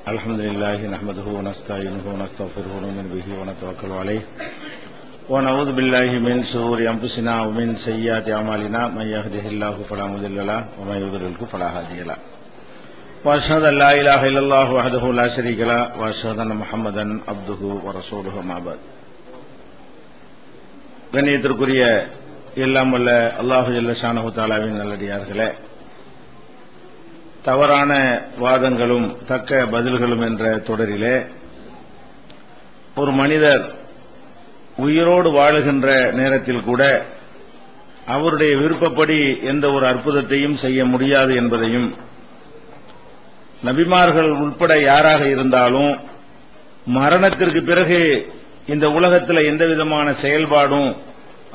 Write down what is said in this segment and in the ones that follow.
अल्हम्दुलिल्लाह नहमदुहु व नस्तईनुहु व नस्तगफिरुहु व नु'मिनु बिही व नतवक्कलु अलैहि व नऊज़ु बिल्लाहि मिन शुरूरि अंफुसिना व मिन सय्यिआति अमालिना मन यहदिहिल्लाहु फला मुदिल्ल लहु व मन युद्लिल्हु फला हादिय लहु व अशहदु अन ला इलाहा इल्लल्लाह वहदहु ला शरीका लहु व अशहदु अन्न मुहम्मदन अब्दुहु व रसूलुहु अम्मा बअद. கண்ணியத்திற்குரிய எல்லாம் வல்ல அல்லாஹு ஜல்ல ஷானஹு தஆலாவின் நல்லடியார்களே, தவறான வாதங்களும் தக்க பதில்களும் என்ற தொடரிலே ஒரு மனிதர் உயிரோடு வாழுகின்ற நேரத்தில் கூட அவருடைய விருப்பப்படி எந்த ஒரு அற்புதத்தையும் செய்ய முடியாது என்பதையும், நபிமார்கள் உட்பட யாராக இருந்தாலும் மரணத்திற்கு பிறகு இந்த உலகத்தில் எந்த விதமான செயல்பாடும்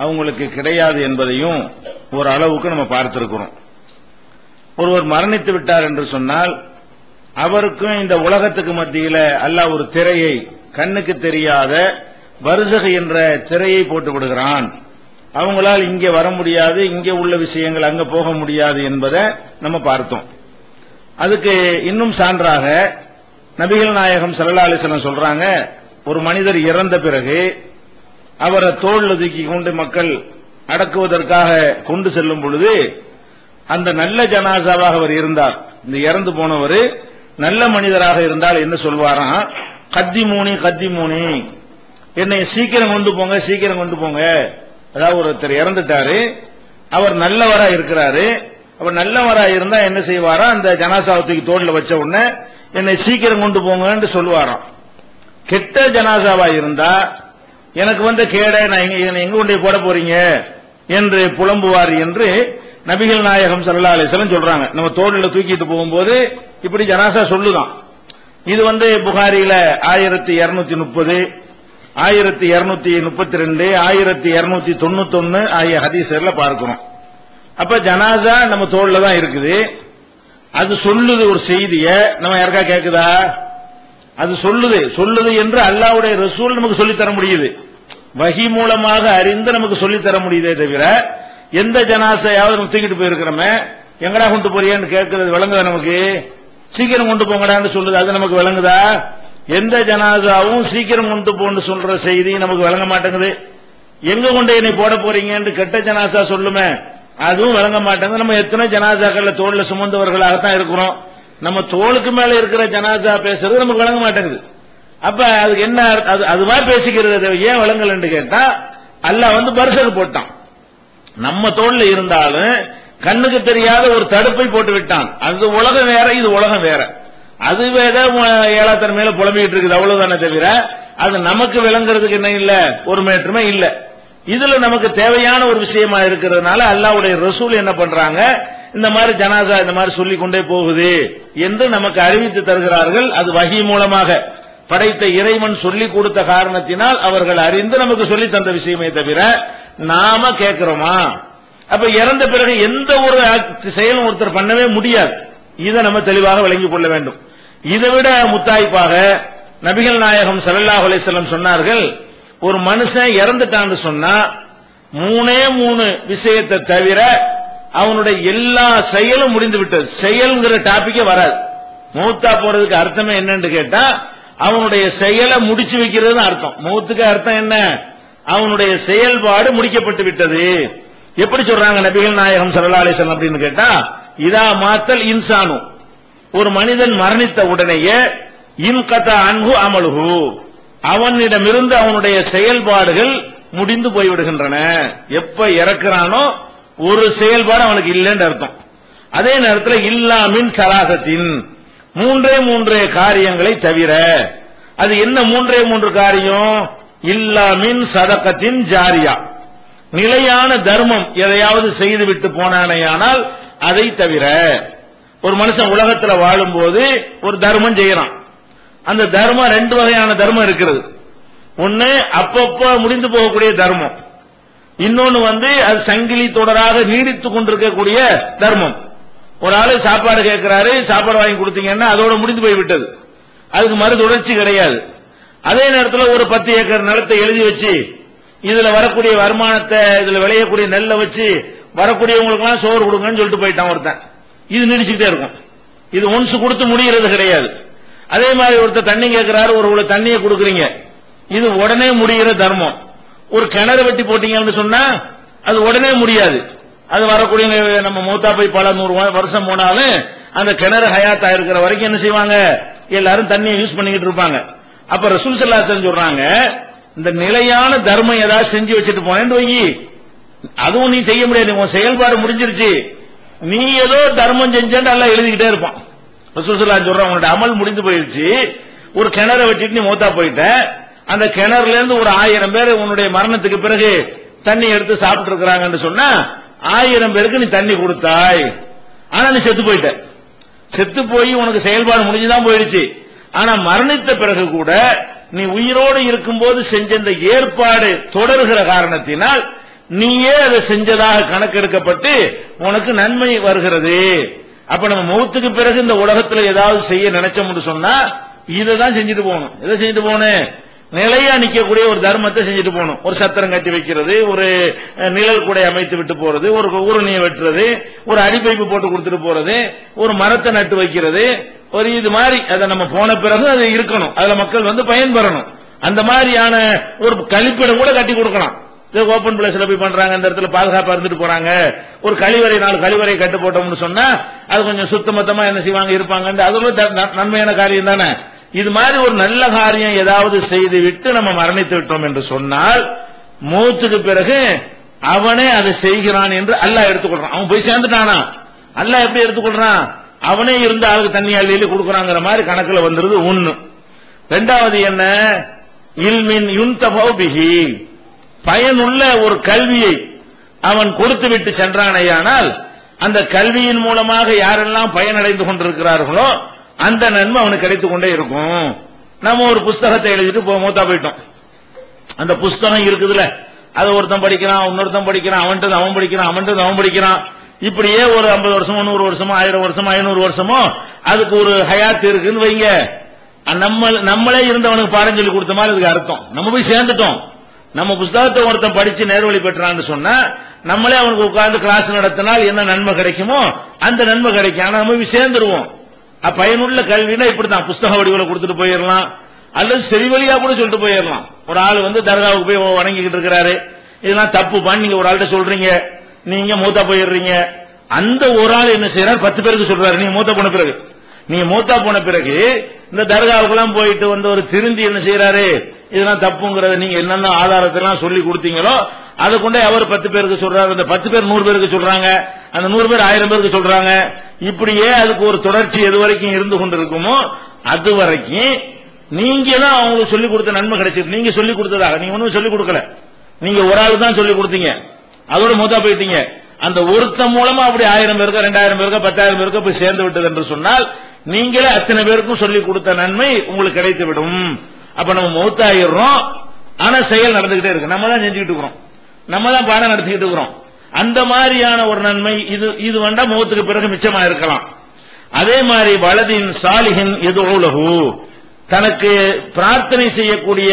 அவங்களுக்கு கிடையாது என்பதையும் ஒரு அளவுக்கு நம்ம பார்த்திருக்கிறோம். ஒருவர் மரணித்து விட்டார் என்று சொன்னால் அவருக்கும் இந்த உலகத்துக்கு மத்தியில அல்லாஹ் ஒரு திரையை, கண்ணுக்கு தெரியாத பர்ஸக் என்ற திரையை போட்டு விடுகிறான். அவங்களால் இங்கே வர முடியாது, இங்கே உள்ள விஷயங்கள் அங்க போக முடியாது என்பதை நம்ம பார்த்தோம். அதுக்கு இன்னும் சான்றாக நபிகள் நாயகம் ஸல்லல்லாஹு அலைஹி வஸல்லம் சொல்றாங்க, ஒரு மனிதர் இறந்த பிறகு அவரை தோள்ல தூக்கி கொண்டு மக்கள் அடக்குவதற்காக கொண்டு செல்லும் பொழுது அந்த நல்ல ஜனாசாவாக அவர் இருந்தார், இந்த இறந்து போனவர் நல்ல மனிதராக இருந்தால் என்ன சொல்வாராம், கத்திமூனி கத்திமூனி, என்னை சீக்கிரம் கொண்டு போங்க சீக்கிரம் கொண்டு போங்க. அதாவது ஒருத்தர் இறந்துட்டாரு, அவர் நல்லவரா இருக்கிறாரு, அவர் நல்லவரா இருந்தா என்ன செய்வாரா, அந்த ஜனாசாவத்துக்கு தோல்ல வச்ச உடனே என்னை சீக்கிரம் கொண்டு போங்கன்னு சொல்லுவாராம். கெட்ட ஜனாசாவா இருந்தா எனக்கு வந்த கேட நான் எங்க கொண்டு போட போறீங்க என்று புலம்புவார் என்று நபிகள் நாயகம் ஸல்லல்லாஹு அலைஹி வஸல்லம் சொல்றாங்க. நம்ம தோளில் தூக்கிட்டு போகும்போது இப்படி ஜனாசா சொல்லுதான். இது புகாரியில 1230, 1232, 1291 ஆகிய ஹதீஸ்ல பார்க்கிறோம். அப்ப ஜனாசா நம்ம தோல்ல தான் இருக்குது. அது சொல்லுது ஒரு செய்திய, நம்ம யாருக்கா கேக்குதா? அது சொல்லுது என்று அல்லாஹ்வுடைய ரசூல் நமக்கு சொல்லித் தர முடியுது, வஹி மூலமாக அறிந்து நமக்கு சொல்லித் தர முடியுதே தவிர எந்த ஜனாசாயாவது நம்ம தூக்கிட்டு போயிருக்கிறோமே எங்கடா கொண்டு போறியான்னு கேட்கறது விளங்குதா? நமக்கு சீக்கிரம் கொண்டு போங்கடான்னு சொல்லுது, அது நமக்கு விளங்குதா? எந்த ஜனாசாவும் சீக்கிரம் கொண்டு போன்னு சொல்ற செய்தி நமக்கு விளங்க மாட்டேங்குது. எங்க கொண்டு என்னை போட போறீங்கன்னு கெட்ட ஜனாசா சொல்லுமே, அதுவும் விளங்க மாட்டேங்குது. நம்ம எத்தனை ஜனாசாக்கள்ல தோல்ல சுமந்தவர்களாகத்தான் இருக்கிறோம், நம்ம தோளுக்கு மேல இருக்கிற ஜனாசா பேசுறது நமக்கு விளங்க மாட்டேங்குது. அப்ப அதுக்கு என்ன, அதுவா பேசிக்கிறது ஏன் விளங்கலன்னு கேட்டா அல்லாஹ் பர்ஸக் போட்டான். நம்ம தோல்ல இருந்தாலும் கண்ணுக்கு தெரியாத ஒரு தடுப்பை போட்டு விட்டான். அது உலகம் வேற, இது உலகம் வேற. அது வேற ஏழாத்தன்மையில புலம்பிக்கிட்டு இருக்குது, அவ்வளவுதானே தவிர அது நமக்கு விளங்குறதுக்கு என்ன இல்ல, ஒரு மேற்றுமே இல்ல. இதுல நமக்கு தேவையான ஒரு விஷயமா இருக்கிறதுனால அல்லாஹ்வுடைய ரசூல் என்ன பண்றாங்க, இந்த மாதிரி ஜனாசா இந்த மாதிரி சொல்லிக் கொண்டே போகுது என்று நமக்கு அறிவித்து தருகிறார்கள். அது வஹி மூலமாக படைத்த இறைவன் சொல்லிக் கொடுத்த காரணத்தினால் அவர்கள் அறிந்து நமக்கு சொல்லி தந்த விஷயமே தவிர நாம கேட்கிறோமா? அப்ப இறந்த பிறகு எந்த ஒரு செயலும் ஒருத்தர் பண்ணவே முடியாது. இதை நம்ம தெளிவாக விளங்கிக் கொள்ள வேண்டும். இதை விட முத்தாய்ப்பாக நபிகள் நாயகம் ஸல்லல்லாஹு அலைஹி வஸல்லம் சொன்னார்கள், ஒரு மனுஷன் இறந்துட்டான்னு சொன்னா 3 விஷயத்தை தவிர அவனுடைய எல்லா செயலும் முடிந்து விட்டது. செயல்ங்கிற டாபிக்கே வராது. மௌத்தா போறதுக்கு அர்த்தமே என்னன்னு கேட்டா அவனுடைய செயலை முடிச்சு வைக்கிறது அர்த்தம். மௌத்துக்கு அர்த்தம் என்ன, அவனுடைய செயல்பாடு முடிக்கப்பட்டு விட்டது. எப்படி சொல்றாங்க நபிகள் நாயகம் ஸல்லல்லாஹு அலைஹி வஸல்லம் அப்படின்னு கேட்டா, இதா மாத்தல் இன்சானு, ஒரு மனிதன் மரணித்த உடனேயே இன்கதா அன்ஹு அமலுஹு, அவனிடமிருந்து அவனுடைய செயல்பாடுகள் முடிந்து போய்விடுகின்றன. எப்ப இறக்குறானோ ஒரு செயல்பாடு அவனுக்கு இல்லைன்னு அர்த்தம். அதே நேரத்தில் இல்லா மின் சலாசத்தின், 3 காரியங்களை தவிர. அது என்ன 3 காரியம்? இல்லா மின் சதகத்தின் ஜாரியா, நிலையான தர்மம் எதையாவது செய்துவிட்டு போனானேயானால் அதை தவிர. ஒரு மனுஷன் உலகத்தில் வாழும்போது ஒரு தர்மம் செய்யறான். அந்த தர்மம் 2 வகையான தர்மம் இருக்கிறது. ஒன்னு அப்பப்ப முடிந்து போகக்கூடிய தர்மம், இன்னொன்னு அது சங்கிலி தொடராக நீடித்துக் கொண்டிருக்கக்கூடிய தர்மம். ஒரு ஆளு சாப்பாடு கேட்கிறாரு, சாப்பாடு வாங்கி கொடுத்தீங்கன்னா அதோட முடிந்து போய்விட்டது, அதுக்கு மறு தொடர்ச்சி கிடையாது. அதே நேரத்தில் ஒரு 10 ஏக்கர் நிலத்தை எழுதி வச்சு இதுல வரக்கூடிய வருமானத்தை, இதுல விளையக்கூடிய நெல்லை வச்சு வரக்கூடியவங்களுக்கு எல்லாம் சோறு கொடுங்கன்னு சொல்லிட்டு போயிட்டான் ஒருத்தன். இது நீடிச்சுக்கிட்டே இருக்கும். இது ஒன்ஸ் கொடுத்து முடிகிறது கிடையாது. அதே மாதிரி ஒருத்தர் தண்ணி கேட்கிறாரு, ஒரு தண்ணியை கொடுக்குறீங்க, இது உடனே முடிகிற தர்மம். ஒரு கிணறு வெட்டி போட்டீங்கன்னு சொன்னா அது உடனே முடியாது. அது வரக்கூடிய நம்ம மூத்தா போய் பல 100 வருஷம் போனாலும் அந்த கிணறு ஹயாத்தா இருக்கிற வரைக்கும் என்ன செய்வாங்க, எல்லாரும் தண்ணியை யூஸ் பண்ணிக்கிட்டு இருப்பாங்க. அப்ப ரசூல் ஸல்லல்லாஹு அலைஹி வஸல்லம் சொல்றாங்க, இந்த நிலையான தர்மம் ஏதாவது செஞ்சு வச்சுட்டு போனேன்னு வை, அதுவும் நீ செய்ய முடியாது, உன் செயல்பாடு முடிஞ்சிருச்சு, நீ ஏதோ தர்மம் செஞ்சேன்னு எல்லாம் எழுதிக்கிட்டே இருப்பான். ரசூல் ஸல்லல்லாஹு அலைஹி வஸல்லம் சொல்றாங்க, உன்னோட அமல் முடிஞ்சு போயிருச்சு, ஒரு கிணறை வெட்டிட்டு நீ மூத்தா போயிட்ட, அந்த கிணறுல இருந்து ஒரு 1000 பேர் உன்னுடைய மரணத்துக்கு பிறகு தண்ணி எடுத்து சாப்பிட்டு இருக்கிறாங்கன்னு சொன்னா 1000 பேருக்கு நீ தண்ணி கொடுத்தாய், ஆனா நீ செத்து போயிட்ட. செத்து போய் உனக்கு செயல்பாடு முடிஞ்சுதான் போயிடுச்சு. ஆனா மரணித்த பிறகு கூட நீ உயிரோடு இருக்கும்போது செஞ்ச இந்த ஏற்பாடு தொடர்கிற காரணத்தினால் நீயே அதை செஞ்சதாக கணக்கெடுக்கப்பட்டு உனக்கு நன்மை வருகிறது. அப்ப நம்ம மௌத்துக்கு பிறகு இந்த உலகத்தில் ஏதாவது செய்ய நினைச்சோம்னு சொன்னா இதை தான் செஞ்சுட்டு போகணும். எதை செஞ்சுட்டு போகணும்? நிலையா நிக்கக்கூடிய ஒரு தர்மத்தை செஞ்சுட்டு போகணும். ஒரு சத்திரம் கட்டி வைக்கிறது, ஒரு நிழல் கூடை அமைத்து விட்டு போறது, ஒரு ஊரணியை வெட்டுறது, ஒரு அடிப்பைப்பு போட்டு கொடுத்துட்டு போறது, ஒரு மரத்தை நட்டு வைக்கிறது, ஒரு இது மாதிரி அதை நம்ம போன பிறகு அது இருக்கணும், அதுல மக்கள் வந்து பயன்பெறணும். அந்த மாதிரியான ஒரு கழிப்பிடம் கூட கட்டி கொடுக்கலாம். ஓபன் பிளேஸ்ல போய் பண்றாங்க, அந்த இடத்துல பாதுகாப்பா இருந்துட்டு போறாங்க. ஒரு கழிவறை 4 கழிவறை கட்டு போட்டோம்னு சொன்னா அது கொஞ்சம் சுத்தமத்தமா என்ன செய்வாங்க இருப்பாங்க. அது நன்மையான காரியம் தானே. இது மாதிரி ஒரு நல்ல காரியம் ஏதாவது செய்து விட்டு நம்ம மரணித்து விட்டோம் என்று சொன்னால் மௌத்துக்கு பிறகு அவனே அதை செய்கிறான் என்று அல்லாஹ் எடுத்துக்கொள்றான். அவன் போய் சேர்ந்துட்டானா, அல்லாஹ் எப்படி எடுத்துக்கொள்றான்? அவனே இருந்த ஆளுக்கு தண்ணி அள்ளி கொடுக்கறாங்கிற மாதிரி கணக்குல வந்துருது. ஒண்ணு. இரண்டாவது என்ன? இல்மின் யுன்தஃபு பிஹி, பயனுள்ள ஒரு கல்வியை அவன் கொடுத்து விட்டு சென்றானேயானால் அந்த கல்வியின் மூலமாக யாரெல்லாம் பயனடைந்து கொண்டிருக்கிறார்களோ அந்த நன்மை அவனுக்கு கிடைத்துக் கொண்டே இருக்கும். நம்ம ஒரு புஸ்தகத்தை எழுதிட்டு மூத்தா போயிட்டோம், அந்த புஸ்தகம் இருக்குதுல, அதை ஒருத்தன் படிக்கிறான், இன்னொருத்தன் படிக்கிறான், அவன்கிட்ட அவன் படிக்கிறான், அவன்கிட்ட அவன் படிக்கிறான். இப்படியே ஒரு 50 வருஷமோ 100 வருஷமோ 1000 வருஷமோ 500 வருஷமோ அதுக்கு ஒரு ஹயாத் இருக்குன்னு வைங்க. நம்மளே இருந்தவனுக்கு பாடம் சொல்லி கொடுத்த மாதிரி அதுக்கு அர்த்தம். நம்ம போய் சேர்ந்துட்டோம். நம்ம புஸ்தகத்தை ஒருத்தன் படிச்சு நேர்வழி பெற்றான்னு சொன்னா நம்மளே அவனுக்கு உட்கார்ந்து கிளாஸ் நடத்தினால் என்ன நன்மை கிடைக்குமோ அந்த நன்மை கிடைக்கும். ஆனா நம்ம போய் சேர்ந்துருவோம். பயனுள்ள கல்வினா இப்படித்தான், புஸ்தக வடிவில் கொடுத்துட்டு போயிடலாம், அல்லது செவி வழியா கூட சொல்லிட்டு போயிடலாம். ஒரு ஆள் வந்து தர்காவுக்கு போய் வணங்கிக்கிட்டு இருக்கிறாரு, இதெல்லாம் தப்பு பண்ணி நீங்க ஒரு ஆள்கிட்ட சொல்றீங்க, நீங்க மூத்தா போயிடுறீங்க. அந்த ஒரு ஆள் என்ன செய்யறாரு, 10 பேருக்கு சொல்றாரு, நீங்க மூத்தா போன பிறகு, நீங்க மூத்தா போன பிறகு இந்த தர்காவுக்கெல்லாம் போயிட்டு வந்து ஒரு திருந்தி என்ன செய்யறாரு, இதெல்லாம் தப்புங்கிறத நீங்க என்னென்ன ஆதாரத்தெல்லாம் சொல்லி கொடுத்தீங்களோ அதை கொண்டே அவர் 10 பேருக்கு சொல்றாரு, அந்த 10 பேர் 100 பேருக்கு சொல்றாங்க, அந்த 100 பேர் 1000 பேருக்கு சொல்றாங்க. இப்படியே அதுக்கு ஒரு தொடர்ச்சி எது வரைக்கும் இருந்து கொண்டிருக்குமோ அது வரைக்கும் நீங்க தான் அவங்களுக்கு சொல்லிக் கொடுத்த நன்மை கிடைச்சிருக்கு. நீங்க சொல்லிக் கொடுத்ததாக நீங்க ஒன்னும் சொல்லிக் கொடுக்கல, நீங்க ஒரு ஆளு தான் சொல்லிக் கொடுத்தீங்க, அதோட மூத்தா போயிட்டீங்க. அந்த ஒருத்தன் மூலமா அப்படி 1000 பேருக்கோ 2000 பேருக்கோ 10,000 பேருக்கோ போய் சேர்ந்து விட்டது என்று சொன்னால் நீங்களே அத்தனை பேருக்கும் சொல்லிக் கொடுத்த நன்மை உங்களுக்கு கிடைத்து விடும். அப்ப நம்ம மௌத்தாயிடுறோம், ஆனா செயல் நடந்துகிட்டே இருக்கு, நம்ம தான் செஞ்சுக்கிட்டு இருக்கிறோம், நம்ம தான் பாடம் நடத்திக்கிட்டு இருக்கிறோம். அந்த மாதிரியான ஒரு நன்மை இது வேண்டா மௌத்துக்கு பிறகு மிச்சமா இருக்கலாம். அதே மாதிரி வலதின் சாலிஹின் எதுலகு, தனக்கு பிரார்த்தனை செய்யக்கூடிய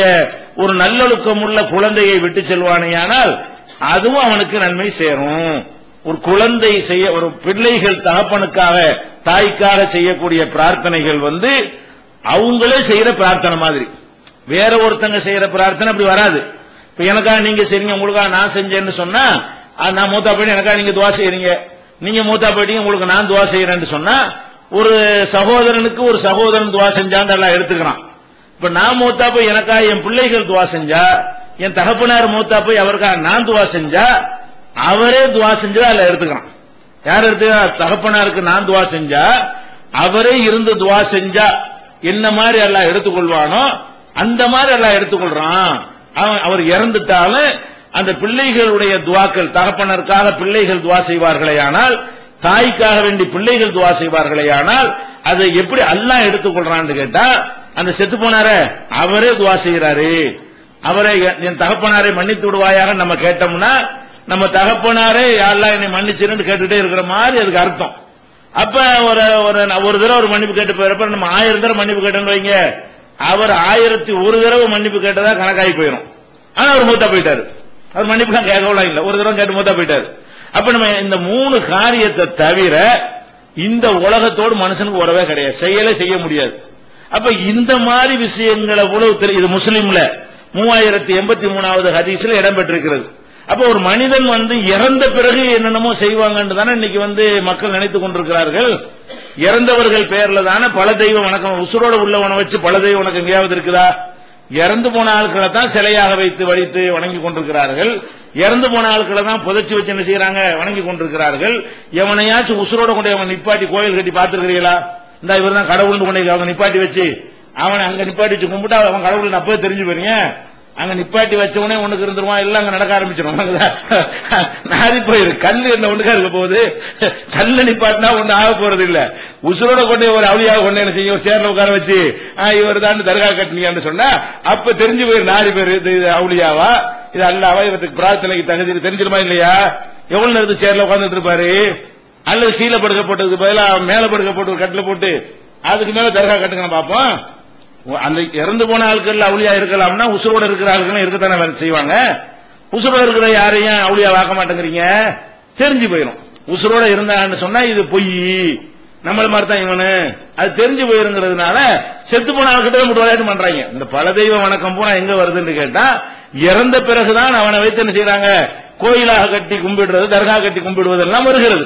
ஒரு நல்லொழுக்கம் உள்ள குழந்தையை விட்டு செல்வானேயானால் அதுவும் அவனுக்கு நன்மை சேரும். ஒரு குழந்தை செய்ய, ஒரு பிள்ளைகள் தகப்பனுக்காக தாய்க்காக செய்யக்கூடிய பிரார்த்தனைகள் வந்து அவங்களே செய்யற பிரார்த்தனை மாதிரி, வேற ஒருத்தங்க செய்யற பிரார்த்தனை அப்படி வராது. இப்ப எனக்காக நீங்க செய்றீங்க, உங்களுக்காக நான் செஞ்சேன்னு சொன்னா நான் மூத்தா போயிட்டு எனக்காக நீங்க துவா செய்யறீங்க, நீங்க மூத்தா போயிட்டீங்க உங்களுக்கு நான் துவா செய்யறேன்னு சொன்னா ஒரு சகோதரனுக்கு ஒரு சகோதரன் துவா செஞ்சான்னு எல்லாம் எடுத்துக்கிறான். இப்ப நான் மூத்தா போய் எனக்காக என் பிள்ளைகள் துவா செஞ்சா, என் தகப்பனார் மூத்தா போய் அவருக்காக நான் துவா செஞ்சா அவரே துவா செஞ்சா அல்ல எடுத்துக்கிறான். யார் எடுத்துக்கிறா? தகப்பனாருக்கு நான் துவா செஞ்சா அவரே இருந்து துவா செஞ்சா என்ன மாதிரி எல்லாம் எடுத்துக்கொள்வானோ அந்த மாதிரி எல்லாம் எடுத்துக்கொள்றான். அவர் இறந்துட்டாலும் அந்த பிள்ளைகளுடைய துவாக்கள், தகப்பனருக்காக பிள்ளைகள் துவா செய்வார்களே ஆனால், தாய்க்காக வேண்டி பிள்ளைகள் துவா செய்வார்களே ஆனால் அதை எப்படி அல்லாஹ் எடுத்துக்கொள்றான்னு கேட்டா, அந்த செத்து போனார அவரே துவா செய்யறாரு, அவரை என் தகப்பனாரை மன்னித்து விடுவாயாக நம்ம கேட்டோம்னா நம்ம தகப்பனாரே அல்லாஹ் என்னை மன்னிச்சிருன்னு கேட்டுட்டே இருக்கிற மாதிரி அதுக்கு அர்த்தம். அப்ப ஒரு தடவை ஒரு மன்னிப்பு கேட்டு போயிருப்ப நம்ம 1000 தடவை மன்னிப்பு கேட்டோம்னு வைங்க, அவர் 1001 தடவை மன்னிப்பு கேட்டதா கணக்காகி போயிடும். ஆனா அவர் மூத்தா போயிட்டாரு, அவர் மன்னிப்புலாம் கேட்கலாம் இல்ல, ஒரு தடவை கேட்டு மூத்தா போயிட்டாரு. அப்ப நம்ம இந்த 3 காரியத்தை தவிர இந்த உலகத்தோடு மனுஷனுக்கு உறவே கிடையாது, செயலே செய்ய முடியாது. அப்ப இந்த மாதிரி விஷயங்களை உலகத்தில் இது முஸ்லிம்ல 3083வது ஹதீஸ்ல இடம்பெற்றிருக்கிறது. அப்ப ஒரு மனிதன் இறந்த பிறகு என்னென்னமோ செய்வாங்கன்னு தானே இன்னைக்கு மக்கள் நினைத்துக் கொண்டிருக்கிறார்கள். இறந்தவர்கள் பேர்ல தானே பல தெய்வ வணக்கம். உசுரோட உள்ளவனை வச்சு பல தெய்வ வணக்கம் எங்கேயாவது இருக்குதா? இறந்து போன ஆட்களை தான் சிலையாக வைத்து வடித்து வணங்கி கொண்டிருக்கிறார்கள். இறந்து போன ஆட்களை தான் புதைச்சி வச்சு என்ன செய்யறாங்க, வணங்கி கொண்டிருக்கிறார்கள். எவனையாச்சும் உசுரோட கொண்டு அவன் நிப்பாட்டி கோயில் கட்டி பார்த்திருக்கிறீங்களா? இந்த இவர் தான் கடவுள்னு கொண்டு அவங்க நிப்பாட்டி வச்சு அவனை அங்க நிப்பாட்டி வச்சு கும்பிட்டா அவன் கடவுள் அப்பவே தெரிஞ்சு போறீங்க. அங்க நிப்பாட்டி வச்சவனே ஒண்ணுக்கு இருந்துருவான், எல்லாம் அங்க நடக்க ஆரம்பிச்சிடும். நாரி போயிரு கல்லு என்ன ஒண்ணுக்கா இருக்க போகுது? கல்ல நிப்பாட்டினா ஒண்ணு ஆக போறது இல்ல. உசுரோட கொண்டு ஒரு அவளியாக கொண்டு என்ன செய்யும், சேர்ல உட்கார வச்சு இவர் தான் தர்கா கட்டினீங்கன்னு சொன்னா அப்ப தெரிஞ்சு போயிரு நாரி பேரு இது அவளியாவா இது அல்லாவா இவருக்கு பிரார்த்தனைக்கு தகுதி தெரிஞ்சிருமா இல்லையா? எவ்வளவு நேரத்துக்கு சேர்ல உட்கார்ந்துட்டு இருப்பாரு? அல்லது கீழே படுக்க போட்டதுக்கு பதிலா மேல படுக்க போட்டு ஒரு கட்டில போட்டு அதுக்கு மேல தர்கா கட்டுங்க பார்ப்போம். அந்த இறந்து போன ஆட்கள் அவுளியா இருக்கலாம்னா உசுரோட இருக்கிற ஆட்கள் இருக்கத்தானே செய்வாங்க. உசுரோட இருக்கிற யாரையும் அவுளியா வாக்க மாட்டேங்கிறீங்க, தெரிஞ்சு போயிடும். உசுரோட இருந்தான்னு சொன்னா இது பொய், நம்மள மாதிரி தான் இவனு, அது தெரிஞ்சு போயிருங்கிறதுனால செத்து போன ஆட்கிட்ட மட்டும் விளையாட்டு பண்றாங்க. இந்த பல தெய்வ வணக்கம் போனா எங்க வருதுன்னு கேட்டா இறந்த பிறகுதான் அவனை வைத்து என்ன செய்யறாங்க, கோயிலாக கட்டி கும்பிடுறது, தர்கா கட்டி கும்பிடுவது எல்லாம் வருகிறது.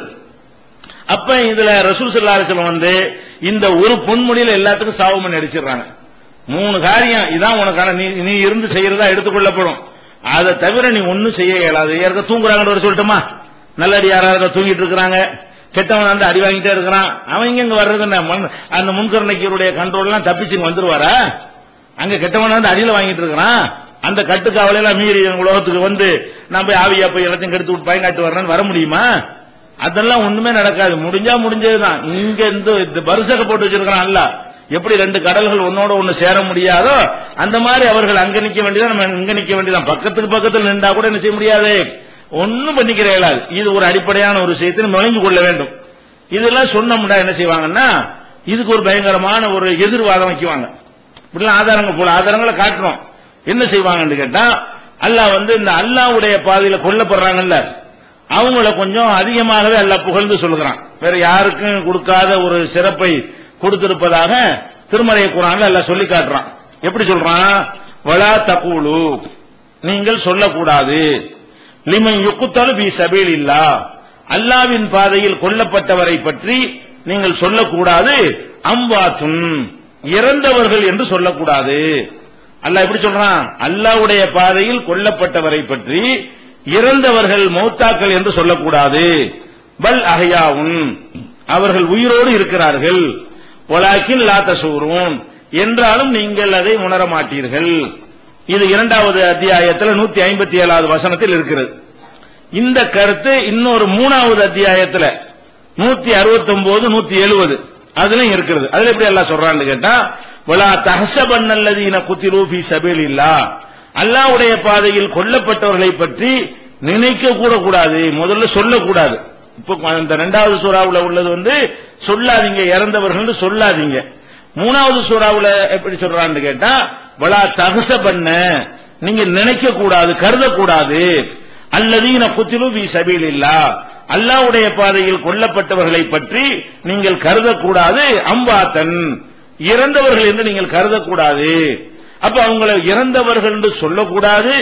அப்ப இதுல ரசூல் ஸல்லல்லாஹு அலைஹி வஸல்லம் இந்த ஒரு பொன்மொழியில எல்லாத்துக்கும் சாவமணி அடிச்சிடறாங்க. 3 காரியம் இதான் உனக்கான நீ இருந்து செய்யறதா எடுத்துக்கொள்ளப்படும். அதை தவிர நீ ஒன்னும் செய்ய இயலாது. யாருக்க தூங்குறாங்கன்னு சொல்லட்டுமா? நல்லடி யாராவது தூங்கிட்டு இருக்கிறாங்க, கெட்டவன் அடி வாங்கிட்டே இருக்கிறான், அவன் இங்க வர்றது அந்த முன்கருணைக்கருடைய கண்ட்ரோல் எல்லாம் தப்பிச்சு வந்துருவாரா? அங்க கெட்டவன் அடியில வாங்கிட்டு இருக்கிறான், அந்த கட்டுக்காவலையெல்லாம் மீறி உலகத்துக்கு நான் போய் ஆவியா போய் எல்லாத்தையும் கெடுத்து விட்டு பயங்காட்டு வர்றேன்னு வர முடியுமா? அதெல்லாம் ஒண்ணுமே நடக்காது. முடிஞ்சா முடிஞ்சதுதான். இங்க இந்த பரிசக போட்டு வச்சிருக்கிறான் அல்ல. எப்படி 2 கடல்கள் ஒன்னோட ஒண்ணு சேர முடியாதோ அந்த மாதிரி அவர்கள் அங்க நிக்க வேண்டியதான், நம்ம இங்க நிக்க வேண்டியதான். பக்கத்துக்கு பக்கத்தில் நின்றா கூட என்ன செய்ய முடியாது, ஒன்னும் பண்ணிக்கிற இயலாது. இது ஒரு அடிப்படையான ஒரு விஷயத்தை நுழைந்து கொள்ள வேண்டும். இதெல்லாம் சொன்னோம்னா என்ன செய்வாங்கன்னா இதுக்கு ஒரு பயங்கரமான ஒரு எதிர்வாதம் வைக்குவாங்க. இப்படிலாம் ஆதாரங்கள் போல ஆதாரங்களை காட்டுறோம். என்ன செய்வாங்கன்னு கேட்டா அல்லாஹ் இந்த அல்லாஹ்வுடைய பாதையில கொல்லப்படுறாங்கல்ல அவங்கள கொஞ்சம் அதிகமாகவே அல்லாஹ் புகழ்ந்து சொல்லுகிறான். வேற யாருக்கும் கொடுக்காத ஒரு சிறப்பை கொடுத்திருப்பதாக திருமறை குர்ஆன்ல அல்லாஹ் சொல்லி காட்டுறான். எப்படி சொல்றான்? வலா தகூலு, நீங்கள் சொல்லக்கூடாது, லிமன் யுக்தலு பி சபீலில்லாஹ், அல்லாஹ்வின் பாதையில் கொல்லப்பட்டவரை பற்றி நீங்கள் சொல்லக்கூடாது, அம்வாத்துன், இறந்தவர்கள் என்று சொல்லக்கூடாது. அல்லாஹ் எப்படி சொல்றான்? அல்லாஹ்வுடைய பாதையில் கொல்லப்பட்டவரை பற்றி இறந்தவர்கள் மௌத்தாக்கள் என்று சொல்லக்கூடாது. பல் அஹ்யாவுன், அவர்கள் உயிரோடு இருக்கிறார்கள். வலாக்கின் லா தஷூரூன், என்றாலும் நீங்கள் அதை உணர மாட்டீர்கள். இது 2வது அத்தியாயத்தில் 157வது வசனத்தில் இருக்கிறது. இந்த கருத்து இன்னொரு 3வது அத்தியாயத்தில் 169 170 அதுலயும் இருக்கிறது. அதுல எப்படி அல்லாஹ் சொல்றான்னு கேட்டா வலா தஹஸபன்னல்லதீன குத்திலூ ஃபீ ஸபீலில்லாஹ், அல்லாஹ்வுடைய பாதையில் கொல்லப்பட்டவர்களை பற்றி நினைக்க கூட கூடாது, முதல்ல சொல்லக்கூடாது. இப்போ இந்த 2வது சூறாவுல உள்ளது சொல்லாதீங்க, இறந்தவர்கள் சொல்லாதீங்க. 3வது சூறாவுல எப்படி சொல்றான்னு கேட்டா வலா தஹஸபன்ன, நீங்க நினைக்க கூடாது, கருதக்கூடாது, அல்லதீன குத்திலூ ஃபீ ஸபீலில்லாஹ், அல்லாஹ்வுடைய பாதையில் கொல்லப்பட்டவர்களை பற்றி நீங்கள் கருதக்கூடாது, அம்வாத்தன், இறந்தவர்கள் என்று நீங்கள் கருதக்கூடாது. அப்ப அவங்களை இறந்தவர்கள் என்று சொல்லக்கூடாது,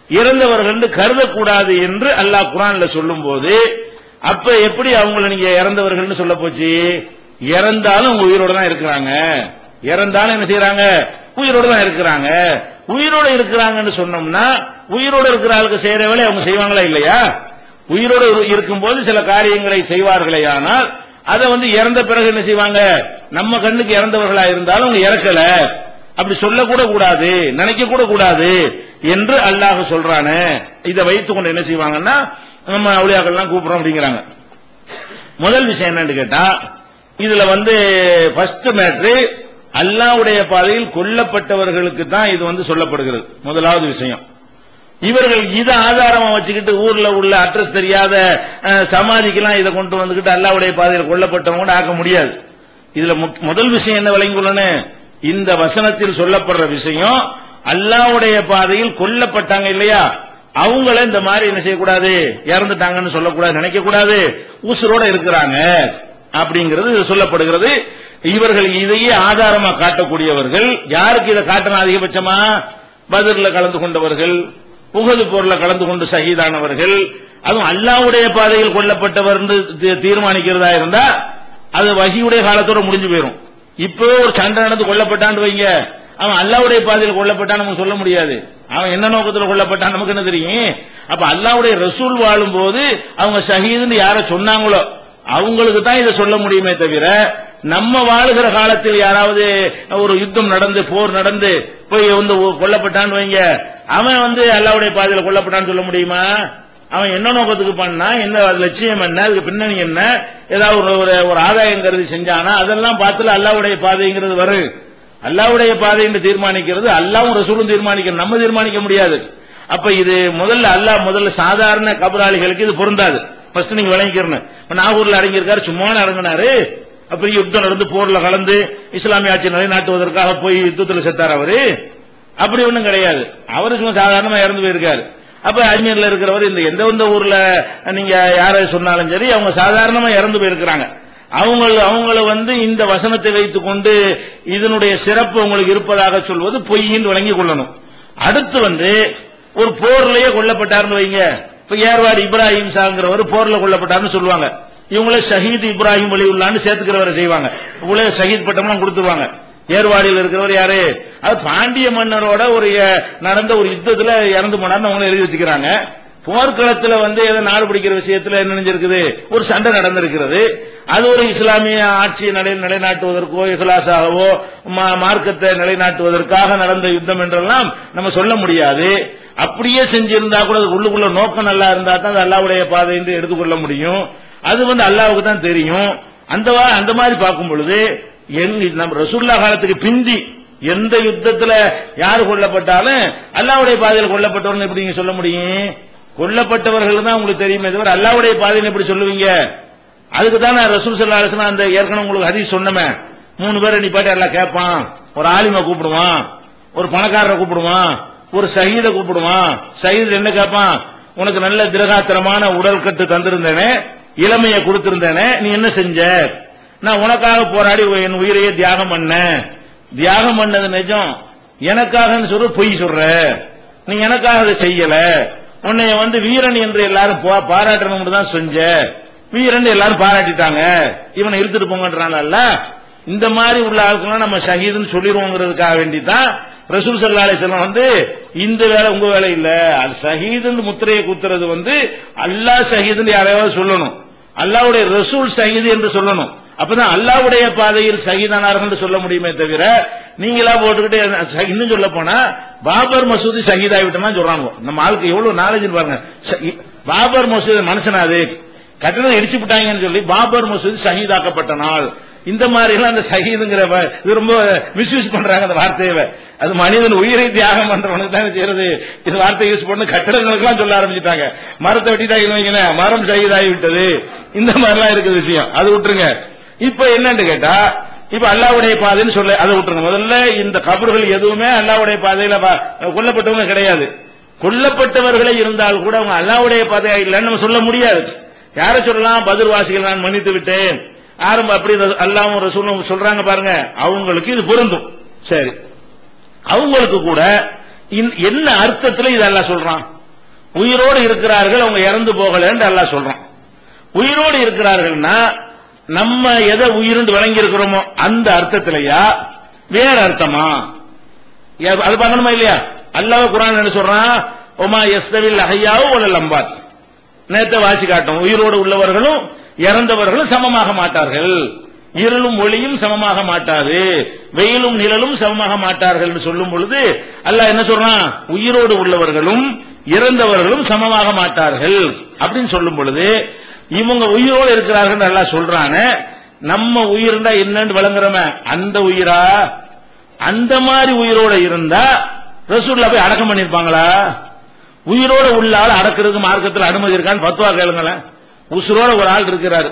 இறந்தவர்கள் என்று கருதக்கூடாது என்று அல்லாஹ் குர்ஆன்ல சொல்லும் போது அப்ப எப்படி அவங்களை நீங்க இறந்தவர்கள் சொல்ல போச்சு? இறந்தாலும் அவங்க உயிரோட தான் இருக்கிறாங்க, இறந்தாலும் என்ன செய்யறாங்க, உயிரோட தான் இருக்கிறாங்க. உயிரோட இருக்கிறாங்கன்னு சொன்னோம்னா உயிரோட இருக்கிற ஆளுக்கு செய்யற வேலை அவங்க செய்வாங்களா இல்லையா? உயிரோடு இருக்கும்போது சில காரியங்களை செய்வார்களே, ஆனால் அதை இறந்த பிறகு என்ன செய்வாங்க, நம்ம கண்ணுக்கு இறந்தவர்களா இருந்தாலும் அவங்க இறக்கல, அப்படி சொல்லக்கூட கூடாது, நினைக்க கூட கூடாது என்று அல்லாஹ் சொல்றானே. இதை வைத்துக் கொண்டு என்ன செய்வாங்கன்னா நம்ம அவுலியாக்கள்லாம் கூப்பிடுறோம் அப்படிங்கிறாங்க. முதல் விஷயம் என்னன்னு கேட்டா இதுல ஃபர்ஸ்ட் மேட்ரு அல்லாஹ்வுடைய பாதையில் கொல்லப்பட்டவர்களுக்கு தான் இது சொல்லப்படுகிறது. முதலாவது விஷயம், இவர்கள் இதை ஆதாரமா வச்சுக்கிட்டு ஊர்ல உள்ள அட்ரஸ் தெரியாத சமாதிக்கெல்லாம் இதை கொண்டு வந்துகிட்டு அல்லாஹ்வுடைய பாதையில் கொல்லப்பட்டவங்க கூட ஆக்க முடியாது. இதுல முதல் விஷயம் என்ன விளங்கி கொள்ளணும், இந்த வசனத்தில் சொல்லப்படுற விஷயம் அல்லாஹ்வுடைய பாதையில் கொல்லப்பட்டாங்க இல்லையா, அவங்கள இந்த மாதிரி என்ன செய்யக்கூடாது, இறந்துட்டாங்கன்னு சொல்லக்கூடாது, நினைக்க கூடாது, உசுரோட இருக்கிறாங்க அப்படிங்கிறது சொல்லப்படுகிறது. இவர்கள் இதையே ஆதாரமா காட்டக்கூடியவர்கள். யாருக்கு இதை காட்டணும் அதிகபட்சமா? பத்ர்ல கலந்து கொண்டவர்கள், உஹது போர்ல கலந்து கொண்டு ஷஹீதானவர்கள், அதுவும் அல்லாஹ்வுடைய பாதையில் கொல்லப்பட்டவர் தீர்மானிக்கிறதா இருந்தா அது வஹீயுடைய காலத்தோட முடிஞ்சு போயிடும். இப்போ ஒரு சண்டை நடந்து கொல்லப்பட்டான்னு வைங்க, அவன் அல்லாஹ்வுடைய பாதையில் கொல்லப்பட்டான் நமக்கு சொல்ல முடியாது. அவன் என்ன நோக்கத்தில் கொல்லப்பட்டான் நமக்கு என்ன தெரியும்? அப்ப அல்லாஹ்வுடைய ரசூல் வாழும் போது அவங்க ஷஹீதுன்னு யார சொன்னாங்களோ அவங்களுக்கு தான் இதை சொல்ல முடியுமே தவிர, நம்ம வாழுகிற காலத்தில் யாராவது ஒரு யுத்தம் நடந்து போர் நடந்து போய் வந்து கொல்லப்பட்டான்னு வைங்க, அவன் வந்து அல்லாஹ்வுடைய பாதையில் கொல்லப்பட்டான்னு சொல்ல முடியுமா? அவன் என்ன நோக்கத்துக்கு பண்ணா, என்ன லட்சியம் என்ன, அதுக்கு பின்னணி என்ன, ஏதாவது ஒரு ஆதாயம் கருதி செஞ்சானா, அதெல்லாம் பார்த்துல அல்லாஹ்வுடைய பாதைங்கிறது வரும். அல்லாஹ்வுடைய பாதை என்று தீர்மானிக்கிறது அல்லாஹ்வும் ரசூலும் தீர்மானிக்கணும், நம்ம தீர்மானிக்க முடியாது. அப்ப இது முதல்ல சாதாரண கபராளிகளுக்கு இது பொருந்தாது. ஃபர்ஸ்ட் நீங்க விளங்கிக்கிறேன். நாகூர்ல அடங்கியிருக்காரு, சும்மா அடங்கினாரு, அப்ப யுத்தம் நடந்து போர்ல கலந்து இஸ்லாமிய ஆட்சி நிலைநாட்டுவதற்காக போய் யுத்தத்தில் செத்தார் அவரு. அப்படி ஒண்ணும் கிடையாது. அவரு சும்மா சாதாரணமா இறந்து போயிருக்காரு. அப்ப அஜ்மீர்ல இருக்கிறவர் எந்த ஊர்ல நீங்க யாரை சொன்னாலும் சரி, அவங்க சாதாரணமா இறந்து போயிருக்கிறாங்க. அவங்கள வந்து இந்த வசனத்தை வைத்துக் கொண்டு இதனுடைய சிறப்பு உங்களுக்கு இருப்பதாக சொல்வது பொய்ன்னு வழங்கிக் கொள்ளணும். அடுத்து வந்து ஒரு போர்லயே கொல்லப்பட்டார்னு வைங்க. இப்ப ஏர்வாடி இப்ராஹிம் ஷாங்கிறவர் போர்ல கொல்லப்பட்டார்னு சொல்லுவாங்க. இவங்கள ஷஹீத் இப்ராஹிம் வலியுல்லான்னு சேர்த்துக்கிறவரை செய்வாங்க. இவங்களே ஷஹீத் பட்டம்லாம் கொடுத்துருவாங்க. ஏர்வாடியில் இருக்கிறவர் யாரு? அது பாண்டிய மன்னரோட ஒரு நடந்த ஒரு யுத்தத்துல இறந்து போனார்னு அவங்க எழுதி வச்சுக்கிறாங்க. போர்க்களத்துல வந்து ஏதோ நாடு பிடிக்கிற விஷயத்துல என்ன நினைஞ்சிருக்குது, ஒரு சண்டை நடந்திருக்கிறது. அது ஒரு இஸ்லாமிய ஆட்சியை நிலைநாட்டுவதற்கோ இஹ்லாஸாகவோ மார்க்கத்தை நிலைநாட்டுவதற்காக நடந்த யுத்தம் என்றெல்லாம் நம்ம சொல்ல முடியாது. அப்படியே செஞ்சிருந்தா கூட உள்ளுக்குள்ள நோக்கம் நல்லா இருந்தா தான் அது அல்லாஹ்வுடைய பாதை என்று எடுத்துக்கொள்ள முடியும். அது வந்து அல்லாஹ்வுக்கு தான் தெரியும். அந்த மாதிரி பார்க்கும் பொழுது நம்ம ரசூலுல்லாஹ் காலத்துக்கு பிந்தி எந்த யுத்தத்துல யாரு கொல்லப்பட்டாலும் அல்லாஹ்வுடைய பாதையில் கொல்லப்பட்டவர்கள் எப்படி நீங்க சொல்ல முடியும்? கொல்லப்பட்டவர்கள் தான் உங்களுக்கு தெரியுமே தவிர அல்லாஹ்வுடைய பாதையில் எப்படி சொல்லுவீங்க? அதுக்கு தான் நான் ரசூல் ஸல்லல்லாஹு அலைஹி வஸல்லம் அந்த ஏற்கனவே உங்களுக்கு ஹதீஸ் சொன்னமே, 3 பேரை நிப்பாட்டி எல்லாம் கேட்பான். ஒரு ஆலிமை கூப்பிடுவான், ஒரு பணக்காரரை கூப்பிடுவான், ஒரு ஷஹீதை கூப்பிடுவான். ஷஹீத் என்ன கேட்பான்? உனக்கு நல்ல திரகாத்திரமான உடல் கட்டு தந்திருந்தேனே, இளமையை கொடுத்திருந்தேனே, நீ என்ன செஞ்ச? நான் உனக்காக போராடி என் உயிரையே தியாகம் பண்ணது நிஜம், எனக்காக சொல்ற பொய் சொல்ற, நீ எனக்காக அதை செய்யல, உன்னை வந்து வீரன் என்று எல்லாரும் பாராட்டணும் தான் செஞ்ச, வீரன் எல்லாரும் பாராட்டிட்டாங்க, இவனை இழுத்துட்டு போங்கன்றான்ல. இந்த மாதிரி உள்ள ஆட்கள் நம்ம ஷஹீதுன்னு சொல்லிடுவோங்கிறதுக்காக வேண்டிதான் ரசூல் ஸல்லல்லாஹு அலைஹி வஸல்லம் வந்து இந்த வேலை உங்க வேலை இல்ல, அது ஷஹீதுன்னு முத்திரையை குத்துறது வந்து அல்லாஹ் ஷஹீதுன்னு யாரையாவது சொல்லணும், அல்லாஹ்வுடைய ரசூல் ஷஹீது என்று சொல்லணும். அப்பதான் அல்லாஹ்வுடைய பாதையில் ஷஹீதானார்கள் சொல்ல முடியுமே தவிர நீங்களா போட்டுக்கிட்டு. இன்னும் சொல்ல போனா பாபர் மசூதி ஷஹீதாகிவிட்டோம்னா சொல்றாங்க. நம்ம ஆளுக்கு எவ்வளவு நாலேஜ் பாருங்க. பாபர் மசூதி மனுஷனாது கட்டணம் இடிச்சு விட்டாங்கன்னு சொல்லி பாபர் மசூதி ஷஹீதாக்கப்பட்ட நாள். இந்த மாதிரி எல்லாம் அந்த ஷஹீதுங்கிற இது ரொம்ப மிஸ்யூஸ் பண்றாங்க அந்த வார்த்தையை. அது மனிதன் உயிரை தியாகம் பண்றவனுக்கு தான் செய்யறது. இந்த வார்த்தை யூஸ் பண்ணி கட்டடங்களுக்கு எல்லாம் சொல்ல ஆரம்பிச்சுட்டாங்க. மரத்தை வெட்டிட்டாங்க, மரம் ஷஹீதாகி விட்டது, இந்த மாதிரிலாம் இருக்குது விஷயம். அது விட்டுருங்க. இப்ப என்னன்னு கேட்டா, இப்ப அல்லாஹ்வுடைய பாதைன்னு சொல்ல அதை விட்டுருங்க. முதல்ல இந்த கபர்கள் எதுவுமே அல்லாஹ்வுடைய பாதையில கொல்லப்பட்டவங்க கிடையாது. கொல்லப்பட்டவர்களே இருந்தால் கூட அவங்க அல்லாஹ்வுடைய பாதையா இல்லைன்னு நம்ம சொல்ல முடியாது. யார சொல்லலாம்? பத்ர்வாசிகள் நான் மன்னித்து விட்டேன் ஆரம்ப அப்படி அல்லாஹ்வும் ரசூலும் சொல்றாங்க பாருங்க, அவங்களுக்கு இது பொருந்தும். சரி, அவங்களுக்கு கூட என்ன அர்த்தத்தில் இது அல்லாஹ் சொல்றான்? உயிரோடு இருக்கிறார்கள், அவங்க இறந்து போகலன்னு அல்லாஹ் சொல்றான். உயிரோடு இருக்கிறார்கள்னா நம்ம எதை உயிர்ந்து வழங்கி இருக்கிறோமோ அந்த அர்த்தத்திலையா வேற அர்த்தமா? அது பார்க்கணுமா இல்லையா? அல்லாஹ் குர்ஆன் என்ன சொல்றான்? ஒமா யஸ்தவில் அஹ்யாவு வல் அம்வாத். நேத்த வாசி காட்டும், உயிரோடு உள்ளவர்களும் இறந்தவர்களும் சமமாக மாட்டார்கள், இருளும் ஒளியும் சமமாக மாட்டாது, வெயிலும் நிழலும் சமமாக மாட்டார்கள் சொல்லும் பொழுது அல்லாஹ் என்ன சொல்றான்? உயிரோடு உள்ளவர்களும் இறந்தவர்களும் சமமாக மாட்டார்கள் அப்படின்னு சொல்லும் பொழுது இவங்க உயிரோடு இருக்கிறார்கள் அல்லாஹ் சொல்றான. நம்ம உயிர்ண்டா என்னன்னு விளங்குறோமே அந்த உயிரா? அந்த மாதிரி உயிரோட இருந்தா ரசூலுல்லாஹ் போய் அடக்கம் பண்ணிருப்பாங்களா? உயிரோட உள்ள ஆள் அடக்கிறதுக்கு மார்க்கத்தில் அனுமதி இருக்கான்னு பத்துவா கேளுங்களேன். உசுரோட ஒரு ஆள் இருக்கிறாரு,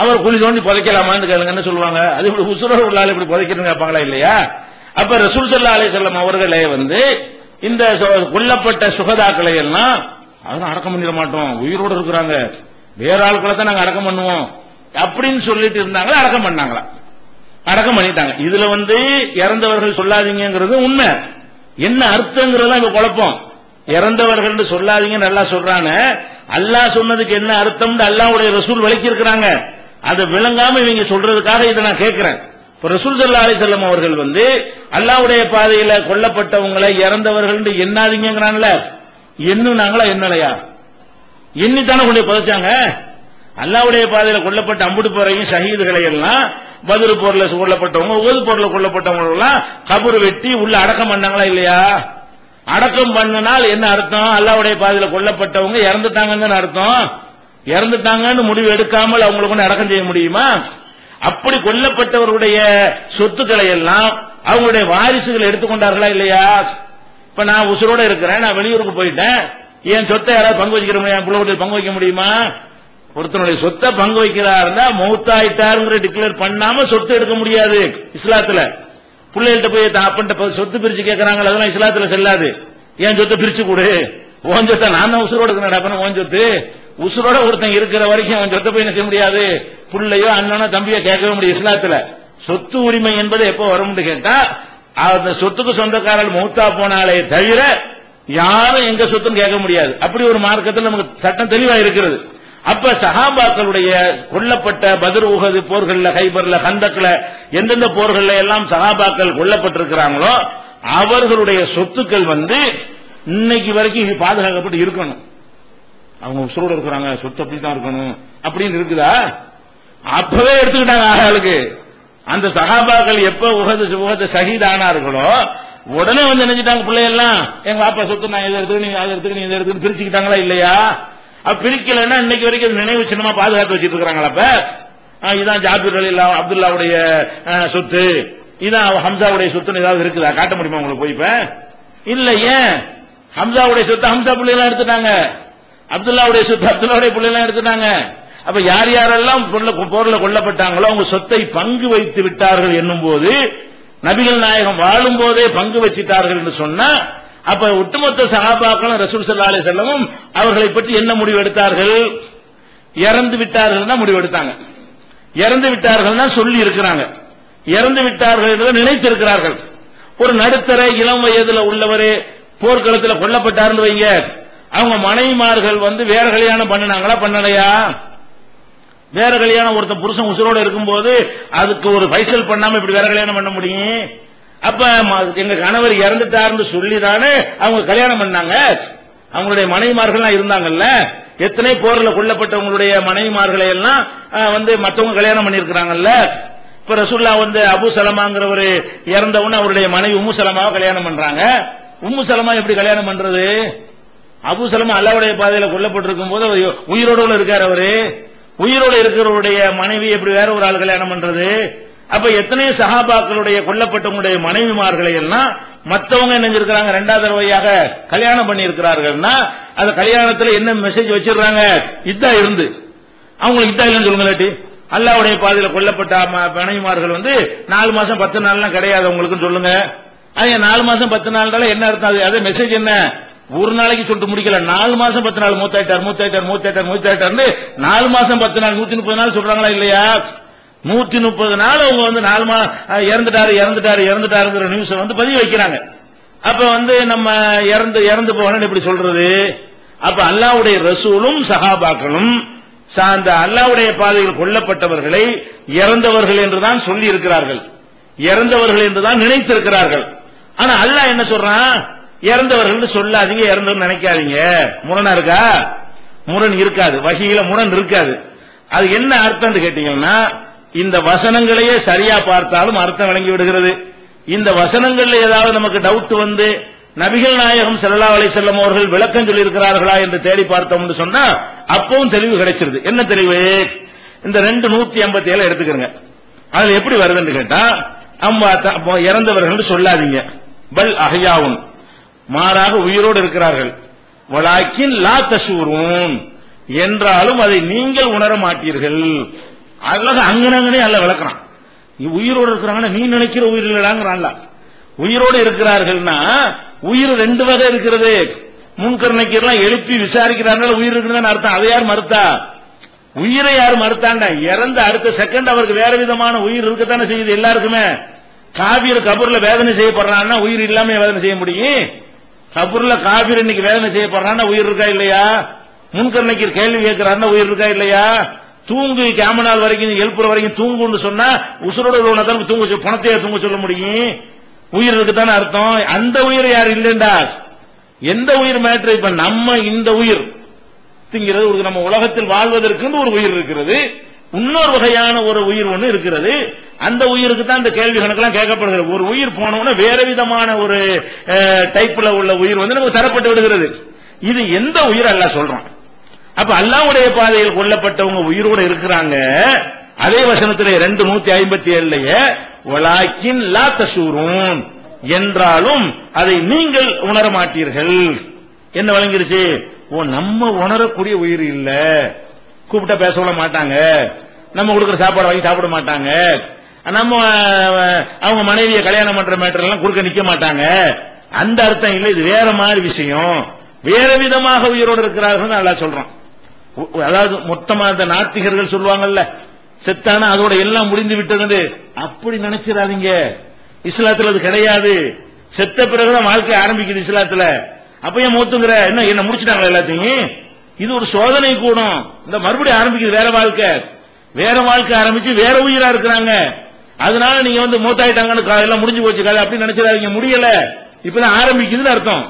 அவர் குழி தோண்டி புதைக்கலாமான்னு கேளுங்க, என்ன சொல்லுவாங்க? அது இப்படி உசுரோட உள்ள ஆள் இப்படி புதைக்கணும்னு கேட்பாங்களா இல்லையா? அப்ப ரசூல் ஸல்லல்லாஹு அலைஹி வஸல்லம் அவர்களே வந்து இந்த கொல்லப்பட்ட சுகதாக்களை எல்லாம் அதெல்லாம் அடக்கம் பண்ணிட மாட்டோம், உயிரோடு இருக்கிறாங்க, வேற ஆட்களை தான் நாங்க அடக்கம் பண்ணுவோம் அப்படின்னு சொல்லிட்டு இருந்தாங்களா, அடக்கம் பண்ணாங்களா? அடக்கம் பண்ணிட்டாங்க. இதுல இறந்தவர்கள் சொல்லாதீங்கிறது உண்மை. என்ன அர்த்தங்கிறதெல்லாம் இப்ப குழப்பம். இறந்தவர்கள் சொல்லாதீங்க நல்லா சொல்றாங்க, அல்லாஹ் சொன்னதுக்கு என்ன அர்த்தம் அல்லாஹ்வுடைய ரசூல் விளக்கி இருக்கிறாங்க. அதை விளங்காம இவங்க சொல்றதுக்காக இதை நான் கேட்கிறேன். இப்ப ரசூல் ஸல்லல்லாஹு அலைஹி வஸல்லம் அவர்கள் அல்லாஹ்வுடைய பாதையில கொல்லப்பட்டவங்களை இறந்தவர்கள் எண்ணாதீங்கிறான்ல, எண்ணுனாங்களா எண்ணலையா? எண்ணித்தானே கொண்டு புதைச்சாங்க. அல்லாஹ்வுடைய பாதையில கொல்லப்பட்ட அம்புடு போறையும் ஷஹீதுகளை எல்லாம், பத்ர் போர்ல கொல்லப்பட்டவங்க, உஹது போர்ல கொல்லப்பட்டவங்க எல்லாம் கபர் வெட்டி உள்ள அடக்கம் பண்ணாங்களா இல்லையா? அடக்கம் பண்ணினால் என்ன அர்த்தம்? அல்லாஹ்வுடைய பாதையில கொல்லப்பட்டவங்க இறந்துட்டாங்கன்னு அர்த்தம். இறந்துட்டாங்கன்னு முடிவு எடுக்காமல் அவங்களுக்கு அடக்கம் செய்ய முடியுமா? அப்படி கொல்லப்பட்டவருடைய சொத்துக்களை எல்லாம் அவங்களுடைய வாரிசுகள் எடுத்துக்கொண்டார்களா இல்லையா? இப்ப நான் உசுரோட இருக்கிறேன், நான் வெளியூருக்கு போயிட்டேன், என் சொத்தை யாராவது பங்கு வைக்கிற முடியும்? புள்ளவட்டில் பங்கு வைக்க முடியுமா? ஒருத்தனுடைய சொத்தை பங்கு வைக்கிறாருன்னா மௌத்தாயிட்டாருங்கிற டிக்ளேர் பண்ணாம சொத்து எடுக்க முடியாது இஸ்லாத்துல. பிள்ளைகிட்ட போய் அப்பன்ட்ட சொத்து பிரிச்சு கேட்கறாங்க, அதெல்லாம் இஸ்லாத்துல செல்லாது. என் சொத்தை பிரிச்சு கொடு, உன் சொத்தை நான் தான் உசுரோட இருக்கிறேன், உன் சொத்து உசுரோட ஒருத்தன் இருக்கிற வரைக்கும் அவன் சொத்தை போய் என்ன செய்ய முடியாது? பிள்ளையோ அண்ணனோ தம்பியோ கேட்கவே முடியும் இஸ்லாத்துல. சொத்து உரிமை என்பது எப்போ வரும்னு கேட்டா, அந்த சொத்துக்கு சொந்தக்காரர்கள் மௌத்தா போனாலே தவிர யாரும் எங்க சொத்துன்னு கேட்க முடியாது. அப்படி ஒரு மார்க்கத்தில் நமக்கு சட்டம் தெளிவா இருக்கிறது. அப்ப சஹாபாக்களுடைய கொல்லப்பட்ட பத்ர் உஹது போர்கள்ல, கைபர்ல, கந்தக்ல, எந்தெந்த போர்கள்ல எல்லாம் சஹாபாக்கள் கொல்லப்பட்டிருக்கிறாங்களோ அவர்களுடைய சொத்துக்கள் இன்னைக்கு வரைக்கும் பாதுகாக்கப்பட்டு இருக்கணும். அவங்க உசுரோடு இருக்கிறாங்க, சொத்து அப்படித்தான் இருக்கணும் அப்படின்னு இருக்குதா? அப்பவே எடுத்துக்கிட்டாங்க ஆளுக்கு. அந்த சஹாபாக்கள் எப்ப உஹது ஷஹீத் ஆனார்களோ உடனே நினைச்சிட்டாங்க பிள்ளையெல்லாம், எங்க அப்பா சொத்து நான் இதை எடுத்து, நீங்க அதை எடுத்து, நீங்க இதை எடுத்து பிரிச்சுக்கிட்டாங்களா இல்லையா? பிரிக்கலன்னா இன்னைக்கு வரைக்கும் நினைவு சின்னமா பாதுகாத்து வச்சிட்டு இருக்கிறாங்களா? அப்ப இதான் ஜாபிர் அப்துல்லாவுடைய சொத்து, இதான் ஹம்சாவுடைய சொத்துன்னு ஏதாவது இருக்குதா? காட்ட முடியுமா உங்களுக்கு போய்? இப்ப இல்ல. ஏன் ஹம்சாவுடைய சொத்து ஹம்சா பிள்ளைலாம் எடுத்துட்டாங்க, அப்துல்லாவுடைய சொத்து அப்துல்லாவுடைய பிள்ளைலாம் எடுத்துட்டாங்க. அப்ப யார் யாரெல்லாம் போர்ல கொல்லப்பட்டாங்களோ அவங்க சொத்தை பங்கு வைத்து விட்டார்கள் என்னும் போது, நபிகள் நாயகம் வாழும் போதே பங்கு வச்சிட்டார்கள் என்று சொன்னா, அப்ப ஒட்டுமொத்த சஹாபாக்களும் ரசூல் ஸல்லல்லாஹு அலைஹி வஸல்லம் அவர்களை பற்றி என்ன முடிவு எடுத்தார்கள்? இறந்து விட்டார்கள் தான் முடிவு எடுத்தாங்க. இறந்து விட்டார்கள் தான் சொல்லி இருக்கிறாங்க. இறந்து விட்டார்கள் என்று நினைத்திருக்கிறார்கள். ஒரு நடுத்தர இளம் வயதுல உள்ளவர் போர்க்களத்தில் கொல்லப்பட்டார்னு வைங்க, அவங்க மனைவிமார்கள் வேற கல்யாணம் பண்ணினாங்களா பண்ணலையா? வேற கல்யாணம் ஒருத்தன் புருஷன் உசுரோட இருக்கும்போது அதுக்கு ஒரு பைசல் பண்ணாம இப்படி வேற கல்யாணம் பண்ண முடியும்? அப்ப எங்க கணவர் இறந்துட்டாருன்னு சொல்லிதானே அவங்க கல்யாணம் பண்ணாங்க. அவங்களுடைய மனைவிமார்கள் இருந்தாங்கல்ல, எத்தனை போர்ல கொல்லப்பட்டவங்களுடைய மனைவிமார்களை எல்லாம் மற்றவங்க கல்யாணம் பண்ணிருக்கிறாங்கல்ல. இப்ப ரசூல்லா அபு சலமாங்கிறவர் இறந்தவன அவருடைய மனைவி உம்மு சலமாவை கல்யாணம் பண்றாங்க. உம்மு சலமா எப்படி கல்யாணம் பண்றது? அபு சலமா அல்லாஹ்வுடைய பாதையில கொல்லப்பட்டிருக்கும் போது உயிரோடு இருக்காரு. அவரு உயிரோடு இருக்கிறவருடைய மனைவி எப்படி வேற ஒரு ஆள் கல்யாணம் பண்றது? அப்ப எத்தனை சஹாபாக்களுடைய கொல்லப்பட்டவங்களுடைய மனைவிமார்களை எல்லாம் மற்றவங்க நினைஞ்சிருக்கிறாங்க, இரண்டாவது தடவையாக கல்யாணம் பண்ணி இருக்கிறார்கள்னா அந்த கல்யாணத்துல என்ன மெசேஜ் வச்சிருக்காங்க? இதா இருந்து அவங்களுக்கு இதா இல்லைன்னு சொல்லுங்க. அல்லாஹ்வுடைய பாதையில கொல்லப்பட்ட மனைவிமார்கள் 4 மாசம் 10 நாள்லாம் கிடையாது உங்களுக்கு சொல்லுங்க. 4 மாசம் 10 நாள் என்ன அர்த்தம்? அது மெசேஜ் என்ன? ஒரு நாளைக்கு சொல்லிட்டு முடிக்கல, 4 மாசம் 10 நாள் மூத்தாயிட்டார் 4 மாசம் 10 நாள் 130 நாள் சொல்றாங்களா இல்லையா? 130 நாள் அவங்க 4 இறந்துட்டாருங்கிற நியூஸ் பதிவு வைக்கிறாங்க. அப்ப நம்ம இறந்து போகணும்னு எப்படி சொல்றது? அப்ப அல்லாஹ்வுடைய ரசூலும் சஹாபாக்களும் சார்ந்த அல்லாஹ்வுடைய பாதையில் கொல்லப்பட்டவர்களை இறந்தவர்கள் என்றுதான் சொல்லி இருக்கிறார்கள், இறந்தவர்கள் என்றுதான் நினைத்திருக்கிறார்கள். ஆனா அல்லாஹ் என்ன சொல்றான்? இறந்தவர்கள் சொல்லாதீங்க, இறந்தவர்கள் நினைக்காதீங்க. முரணா இருக்கா? முரண் இருக்காது, வகையில முரண் இருக்காது. அது என்ன அர்த்தம் கேட்டீங்கன்னா, இந்த வசனங்களையே சரியா பார்த்தாலும் அர்த்தம் விளங்கி விடுகிறது. இந்த வசனங்கள்ல ஏதாவது நமக்கு டவுட் நபிகள் நாயகம் ஸல்லல்லாஹு அலைஹி வஸல்லம் அவர்கள் விளக்கம் சொல்லி இருக்கிறார்களா என்று தேடி பார்த்தோம்னு சொன்னா அப்பவும் தெளிவு கிடைச்சிருது. என்ன தெளிவு? இந்த 257 எடுத்துக்கிறங்க. அதுல எப்படி வருதுன்னு கேட்டா, இறந்தவர்கள் சொல்லாதீங்க, பல் அஹ்யாவுன், மாறாக உயிரோடு இருக்கிறார்கள், வலாக்கின் லா தஷூரூன், என்றாலும் அதை நீங்கள் உணர மாட்டீர்கள். அல்லாஹ் அங்கனங்கனே அல்ல விளக்குறான். உயிரோடு இருக்கிறாங்கன்னா நீ நினைக்கிற உயிர் இல்லடாங்கிறான்ல. உயிரோடு இருக்கிறார்கள்னா உயிர் 2 வகை இருக்கிறது. முன்கர் நக்கீர்லாம் எழுப்பி விசாரிக்கிறார்கள் உயிர் இருக்குன்னு அர்த்தம். அதை யார் மறுத்தா? உயிரை யார் மறுத்தாண்டா? இறந்த அடுத்த செகண்ட் அவருக்கு வேற விதமான உயிர் இருக்கத்தானே செய்யுது எல்லாருக்குமே. காபீர் கபூர்ல வேதனை செய்யப்படுறான்னா உயிர் இல்லாம வேதனை செய்ய முடியும்? கபூர்ல காபீர் இன்னைக்கு வேதனை செய்யப்படுறான்னா உயிர் இருக்கா இல்லையா? முன்கர் நக்கீர் கேள்வி கேட்கிறாருன்னா உயிர் இருக்கா இல்லையா? தூங்கு கேமனால் வரைக்கும் எழுப்புற வரைக்கும் தூங்குன்னு சொன்னா உசுரோட தான் தூங்க பணத்தையே தூங்க சொல்ல முடியும்? உயிர் இருக்குதானே அர்த்தம். அந்த உயிர் யார் இல்லைண்டா? எந்த உயிர் மேட்ரு? இப்ப நம்ம இந்த உயிர் திங்கிறது, நம்ம உலகத்தில் வாழ்வதற்கு ஒரு உயிர் இருக்கிறது, இன்னொரு வகையான ஒரு உயிர் ஒன்று இருக்கிறது. அந்த உயிருக்கு தான் இந்த கேள்வி கணக்கெல்லாம் கேட்கப்படுகிறது. ஒரு உயிர் போனோம்னா வேற விதமான ஒரு டைப்ல உள்ள உயிர் நமக்கு தரப்பட்டு விடுகிறது. இது எந்த உயிர் அல்லாஹ் சொல்றான். அப்ப அல்லாஹ்வுடைய பாதையில் கொல்லப்பட்டவங்க உயிரோடு இருக்கிறாங்க. அதே வசனத்திலே 257 வலாக்கின் லா தஷூரூன் என்றாலும் அதை நீங்கள் உணர மாட்டீர்கள். என்ன வழங்கிருச்சு? ஓ, நம்ம உணரக்கூடிய உயிர் இல்ல. கூப்பிட்டா பேச விட மாட்டாங்க, நம்ம கொடுக்குற சாப்பாடு வாங்கி சாப்பிட மாட்டாங்க, நம்ம அவங்க மனைவியை கல்யாணம் பண்ற மேட்டர் எல்லாம் குறுக்க நிக்க மாட்டாங்க. அந்த அர்த்தம் இல்லை. இது வேற மாதிரி விஷயம். வேற விதமாக உயிரோடு இருக்கிறார்கள் அல்லாஹ் சொல்றான். அதாவது மொத்தமா அந்த நாத்திகர்கள் சொல்லுவாங்கல்ல, செத்தானா அதோட எல்லாம் முடிந்து விட்டது, அப்படி நினைச்சிடாதீங்க. இஸ்லாத்துல அது கிடையாது. செத்த பிறகுதான் வாழ்க்கை ஆரம்பிக்குது இஸ்லாத்துல. அப்பயும் மூத்துங்கிற என்ன முடிச்சுட்டாங்க எல்லாத்தையும். இது ஒரு சோதனை கூடும். இந்த மறுபடியும் ஆரம்பிக்குது வேற வாழ்க்கை. வேற வாழ்க்கை ஆரம்பிச்சு வேற உயிரா இருக்கிறாங்க. அதனால நீங்க மூத்தாயிட்டாங்கன்னு எல்லாம் முடிஞ்சு போச்சு காலை அப்படி நினைச்சிடாதீங்க. முடியல, இப்பதான் ஆரம்பிக்குதுன்னு அர்த்தம்.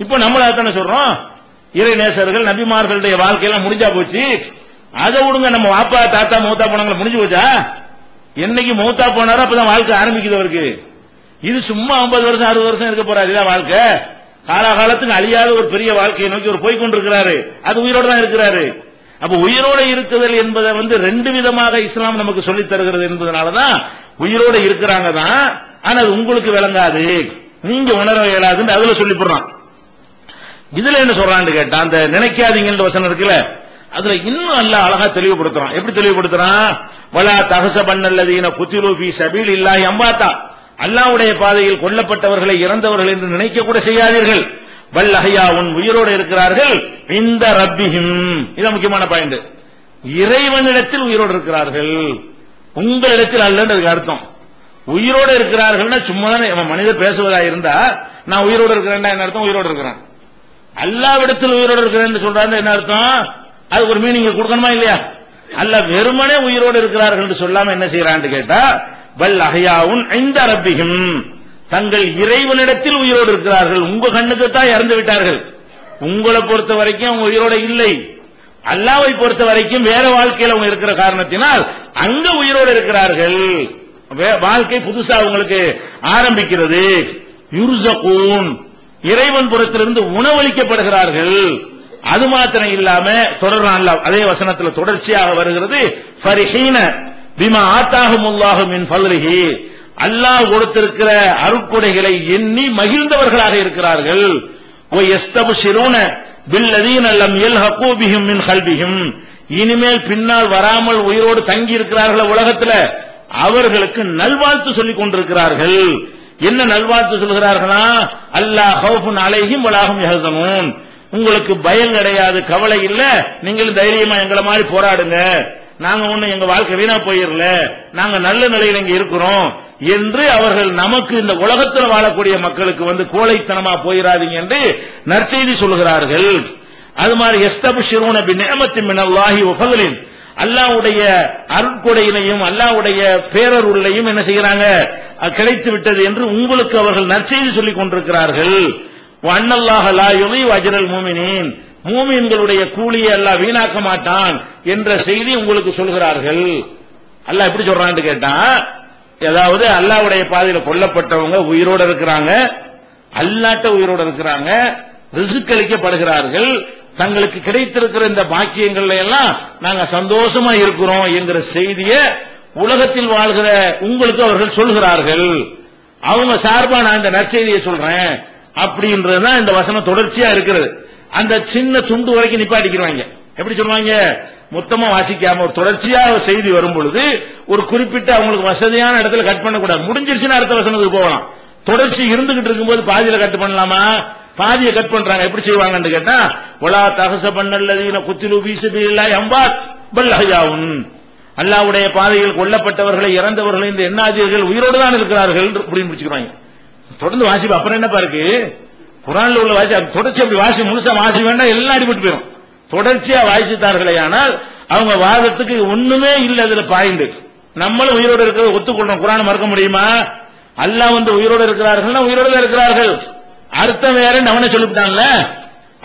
இப்ப நம்மள தானே சொல்றோம், இறை நேசர்கள் நபிமார்களுடைய வாழ்க்கையெல்லாம் முடிஞ்சா போச்சு, அதை விடுங்க. நம்ம வாப்பா தாத்தா மூத்தா போனாங்களா முடிஞ்சு போச்சா? என்னைக்கு மூத்தா போனாரோ அப்பதான் வாழ்க்கை ஆரம்பிக்குது அவருக்கு. இது சும்மா 50 வருஷம் 60 வருஷம் இருக்க போறாரு. இதான் வாழ்க்கை. காலகாலத்துக்கு அழியாத ஒரு பெரிய வாழ்க்கையை நோக்கி ஒரு போய்கொண்டிருக்கிறாரு. அது உயிரோடு தான் இருக்கிறாரு. அப்ப உயிரோடு இருக்குதல் என்பதை ரெண்டு விதமாக இஸ்லாம் நமக்கு சொல்லித் தருகிறது என்பதனாலதான் உயிரோடு இருக்கிறாங்க தான். ஆனா அது உங்களுக்கு விளங்காது, நீங்க உணர இயலாதுன்னு அதுல சொல்லி போடுறான். இதுல என்ன சொல்றான்னு கேட்டா, அந்த நினைக்காதீங்கன்ற வசனம் இருக்குல்ல, அதுல இன்னும் அல்லாஹ் அழகா தெளிவுபடுத்துறான். எப்படி தெளிவுபடுத்துறான்? வலா தஹஸபன்னல்லதீன குதிலு ஃபீ ஸபீலில்லாஹி அம்வாதா, அல்லாஹ்வுடைய பாதையில் கொல்லப்பட்டவர்களை இறந்தவர்கள் என்று நினைக்க கூட செய்யாதீர்கள். வல் அஹ்யாவுன், உயிரோடு இருக்கிறார்கள். இந்த ரப்பிஹிம், இது முக்கியமான பாயிண்ட். இறைவனிடத்தில் உயிரோடு இருக்கிறார்கள், உங்களிடத்தில் அல்லன்றதுக்கு அர்த்தம். உயிரோடு இருக்கிறார்கள்னா சும்மா தான் மனிதர் பேசுவதா இருந்தா நான் உயிரோடு இருக்கிறேன் என்ன அர்த்தம்? உயிரோடு இருக்கிறேன். அல்லாஹ்விடத்தில் உயிரோடு இருக்கிறேன் சொல்றாங்க என்ன அர்த்தம்? அது ஒரு மீனிங் கொடுக்கணுமா இல்லையா? அல்லாஹ் வெறுமனே உயிரோடு இருக்கிறார்கள் என்று சொல்லாம என்ன செய்யறான்னு கேட்டா, வல் அஹ்யாவுன் இன்த ரப்பிஹிம், தங்கள் இறைவனிடத்தில் உயிரோடு இருக்கிறார்கள். உங்க கண்ணுக்கு தான் இறந்து விட்டார்கள். உங்களை பொறுத்த வரைக்கும் அவங்க உயிரோடு இல்லை. அல்லாஹ்வை பொறுத்த வரைக்கும் வேற வாழ்க்கையில் அவங்க இருக்கிற காரணத்தினால் அங்க உயிரோடு இருக்கிறார்கள். வாழ்க்கை புதுசா அவங்களுக்கு ஆரம்பிக்கிறது. யுர்ஸகூன், இறைவன் புறத்திலிருந்து உணவளிக்கப்படுகிறார்கள். அது மாத்திரம் இல்லாம தொடர்றான் அதே வசனத்தில் தொடர்ச்சியாக வருகிறது, ஃபரிஹீன பிமா ஆத்தாஹுமுல்லாஹு மின் ஃபத்லிஹி, அல்லாஹ் கொடுத்திருக்கிற அருட்கொடைகளை எண்ணி மகிழ்ந்தவர்களாக இருக்கிறார்கள். வ யஸ்தப்ஷிரூன பில்லதீன லம் யல்ஹகு பிஹிம் மின் கல்பிஹிம், இனிமேல் பின்னால் வராமல் உயிரோடு தங்கி இருக்கிறார்கள் உலகத்தில், அவர்களுக்கு நல்வாழ்த்து சொல்லிக் கொண்டிருக்கிறார்கள். என்ன நல்வாழ்த்து சொல்கிறார்களா? அல்லாஹ் ஹவுஃபுன் அலைஹிம் வலாஹும் யஹ்ஸனூன், உங்களுக்கு பயம் கிடையாது, கவலை இல்ல, நீங்கள் தைரியமா எங்களை மாதிரி போராடுங்க, நாங்க ஒண்ணு எங்க வாழ்க்கை வீணா போயிடல, நாங்க நல்ல நிலையில் இங்க இருக்கிறோம் என்று அவர்கள் நமக்கு இந்த உலகத்தில் வாழக்கூடிய மக்களுக்கு கோழைத்தனமா போயிடாதீங்க என்று நற்செய்தி சொல்கிறார்கள். அது மாதிரி யஸ்தப்ஷிரூன பிநிஅமத்தின் மினல்லாஹி வ ஃபத்லின், அல்லாஹ்வுடைய அருட்கொடையினையும் அல்லாஹ்வுடைய பேரருளையும் என்ன செய்கிறாங்க? கிடைத்து விட்டது என்று உங்களுக்கு அவர்கள் நற்செய்தி சொல்லிக் கொண்டிருக்கிறார்கள். வஅன்னல்லாஹ லா யுதீஉ அஜ்ரல் முஃமினீன், மூமின்களுடைய கூலியை அல்லாஹ் வீணாக்க மாட்டான் என்ற செய்தி உங்களுக்கு சொல்கிறார்கள். அல்லாஹ் எப்படி சொல்றான்னு கேட்டா, அதாவது அல்லாஹ்வுடைய பாதையில கொல்லப்பட்டவங்க உயிரோடு இருக்கிறாங்க, அல்லாஹ்ட்ட உயிரோடு இருக்கிறாங்க, ரிஸ்க் அளிக்கப்படுகிறார்கள், தங்களுக்கு கிடைத்திருக்கிற இந்த பாக்கியங்கள்ல எல்லாம் நாங்க சந்தோஷமா இருக்கிறோம் என்கிற செய்தியை உலகத்தில் வாழ்கிற உங்களுக்கு அவர்கள் சொல்கிறார்கள். அவங்க சார்பா நான் இந்த நற்செய்தியை சொல்றேன் அப்படின்றதுதான் இந்த வசனம் தொடர்ச்சியா இருக்கிறது. அந்த சின்ன துண்டு வரைக்கும் நிப்பாட்டிக்கிறாங்க. எப்படி சொல்லுவாங்க? மொத்தமா வாசிக்காம ஒரு தொடர்ச்சியா செய்தி வரும் பொழுது ஒரு குறிப்பிட்ட அவங்களுக்கு வசதியான இடத்துல கட் பண்ணக்கூடாது. முடிஞ்சிருச்சுன்னா அடுத்த வசனத்துக்கு போகலாம். தொடர்ச்சி இருந்துகிட்டு இருக்கும்போது பாதியில கட் பண்ணலாமா? பாதியை கட் பண்றாங்க. எப்படி செய்வாங்கன்னு கேட்டா, வலா தஹஸபன்னல்லதீன குத்திலு ஃபீ ஸபீலில்லாஹி அம்வாத் பல் அஹ்யாஉன், அல்லாஹ்வுடைய பாதையில் கொல்லப்பட்டவர்களை இறந்தவர்களை இந்த எண்ணாதீர்கள், உயிரோடு தான் இருக்கிறார்கள் அப்படின்னு முடிச்சுக்கிறாங்க. தொடர்ந்து வாசிப்பு. அப்புறம் என்னப்பா இருக்கு குர்ஆன்ல உள்ள வாசி, தொடர்ச்சி அப்படி வாசி முழுசா வாசி வேண்டாம், எல்லாம் அடிபட்டு போயிடும். தொடர்ச்சியா வாசித்தார்களே ஆனால் அவங்க வாதத்துக்கு ஒண்ணுமே இல்லை. அதுல பாயிண்ட் நம்மளும் உயிரோடு இருக்கிறத ஒத்துக்கொள்ளணும். குர்ஆனை மறக்க முடியுமா? அல்லாஹ் வந்து உயிரோடு இருக்கிறார்கள், உயிரோடு தான் இருக்கிறார்கள். அர்த்தம் வேற அவனே சொல்லிவிட்டான்ல.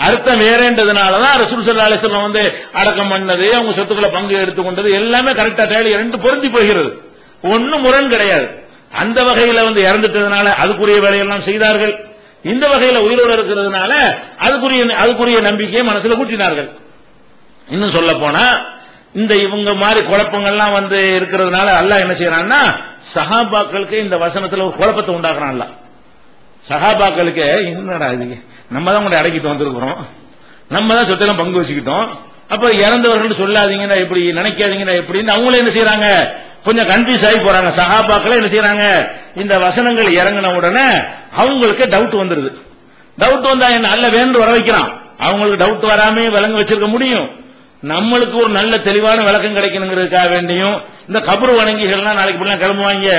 அர்த்தம் வேறன்றதுனாலதான் ரசூல் ஸல்லல்லாஹு அலைஹி வஸல்லம் வந்து அடக்கம் பண்ணது, அவங்க சொத்துக்களை பங்கு எடுத்துக்கொண்டது எல்லாமே கரெக்டா தேடி ரெண்டு பொருந்தி போகிறது. ஒன்னும் முரண் கிடையாது. அந்த வகையில வந்து இறந்துட்டதுனால அதுக்குரிய வேலையெல்லாம் செய்தார்கள். இந்த வகையில உயிரோடு இருக்கிறதுனால அதுக்குரிய நம்பிக்கையை மனசுல கூட்டினார்கள். இன்னும் சொல்ல போனா இந்த இவங்க மாதிரி குழப்பங்கள்லாம் வந்து இருக்கிறதுனால அல்லாஹ் என்ன செய்யறான்னா, சஹாபாக்களுக்கு இந்த வசனத்துல ஒரு குழப்பத்தை உண்டாக்குறான்ல. சஹாபாக்களுக்கு என்னடா இது, நம்ம தான் உங்களை அடக்கிட்டு வந்திருக்கிறோம், நம்ம தான் சொத்தெல்லாம் பங்கு வச்சுக்கிட்டோம், அப்ப இறந்தவர்கள் சொல்லாதீங்கன்னா எப்படி, நினைக்காதீங்கன்னா எப்படின்னு அவங்களே என்ன செய்யறாங்க, கொஞ்சம் கன்ஃபியூஸ் ஆகி போறாங்க. சஹாபாக்களே என்ன செய்யறாங்க, இந்த வசனங்கள் இறங்கின உடனே அவங்களுக்கு டவுட் வந்துருது. டவுட் வந்தா என்ன, அல்ல வேண்டு வர வைக்கிறான். அவங்களுக்கு டவுட் வராமே விளங்க வச்சிருக்க முடியும். நம்மளுக்கு ஒரு நல்ல தெளிவான விளக்கம் கிடைக்கணுங்கிறதுக்காக வேண்டியும் இந்த கபரு வணங்கிகள்லாம் நாளைக்கு இப்படிலாம் கிளம்புவாங்க,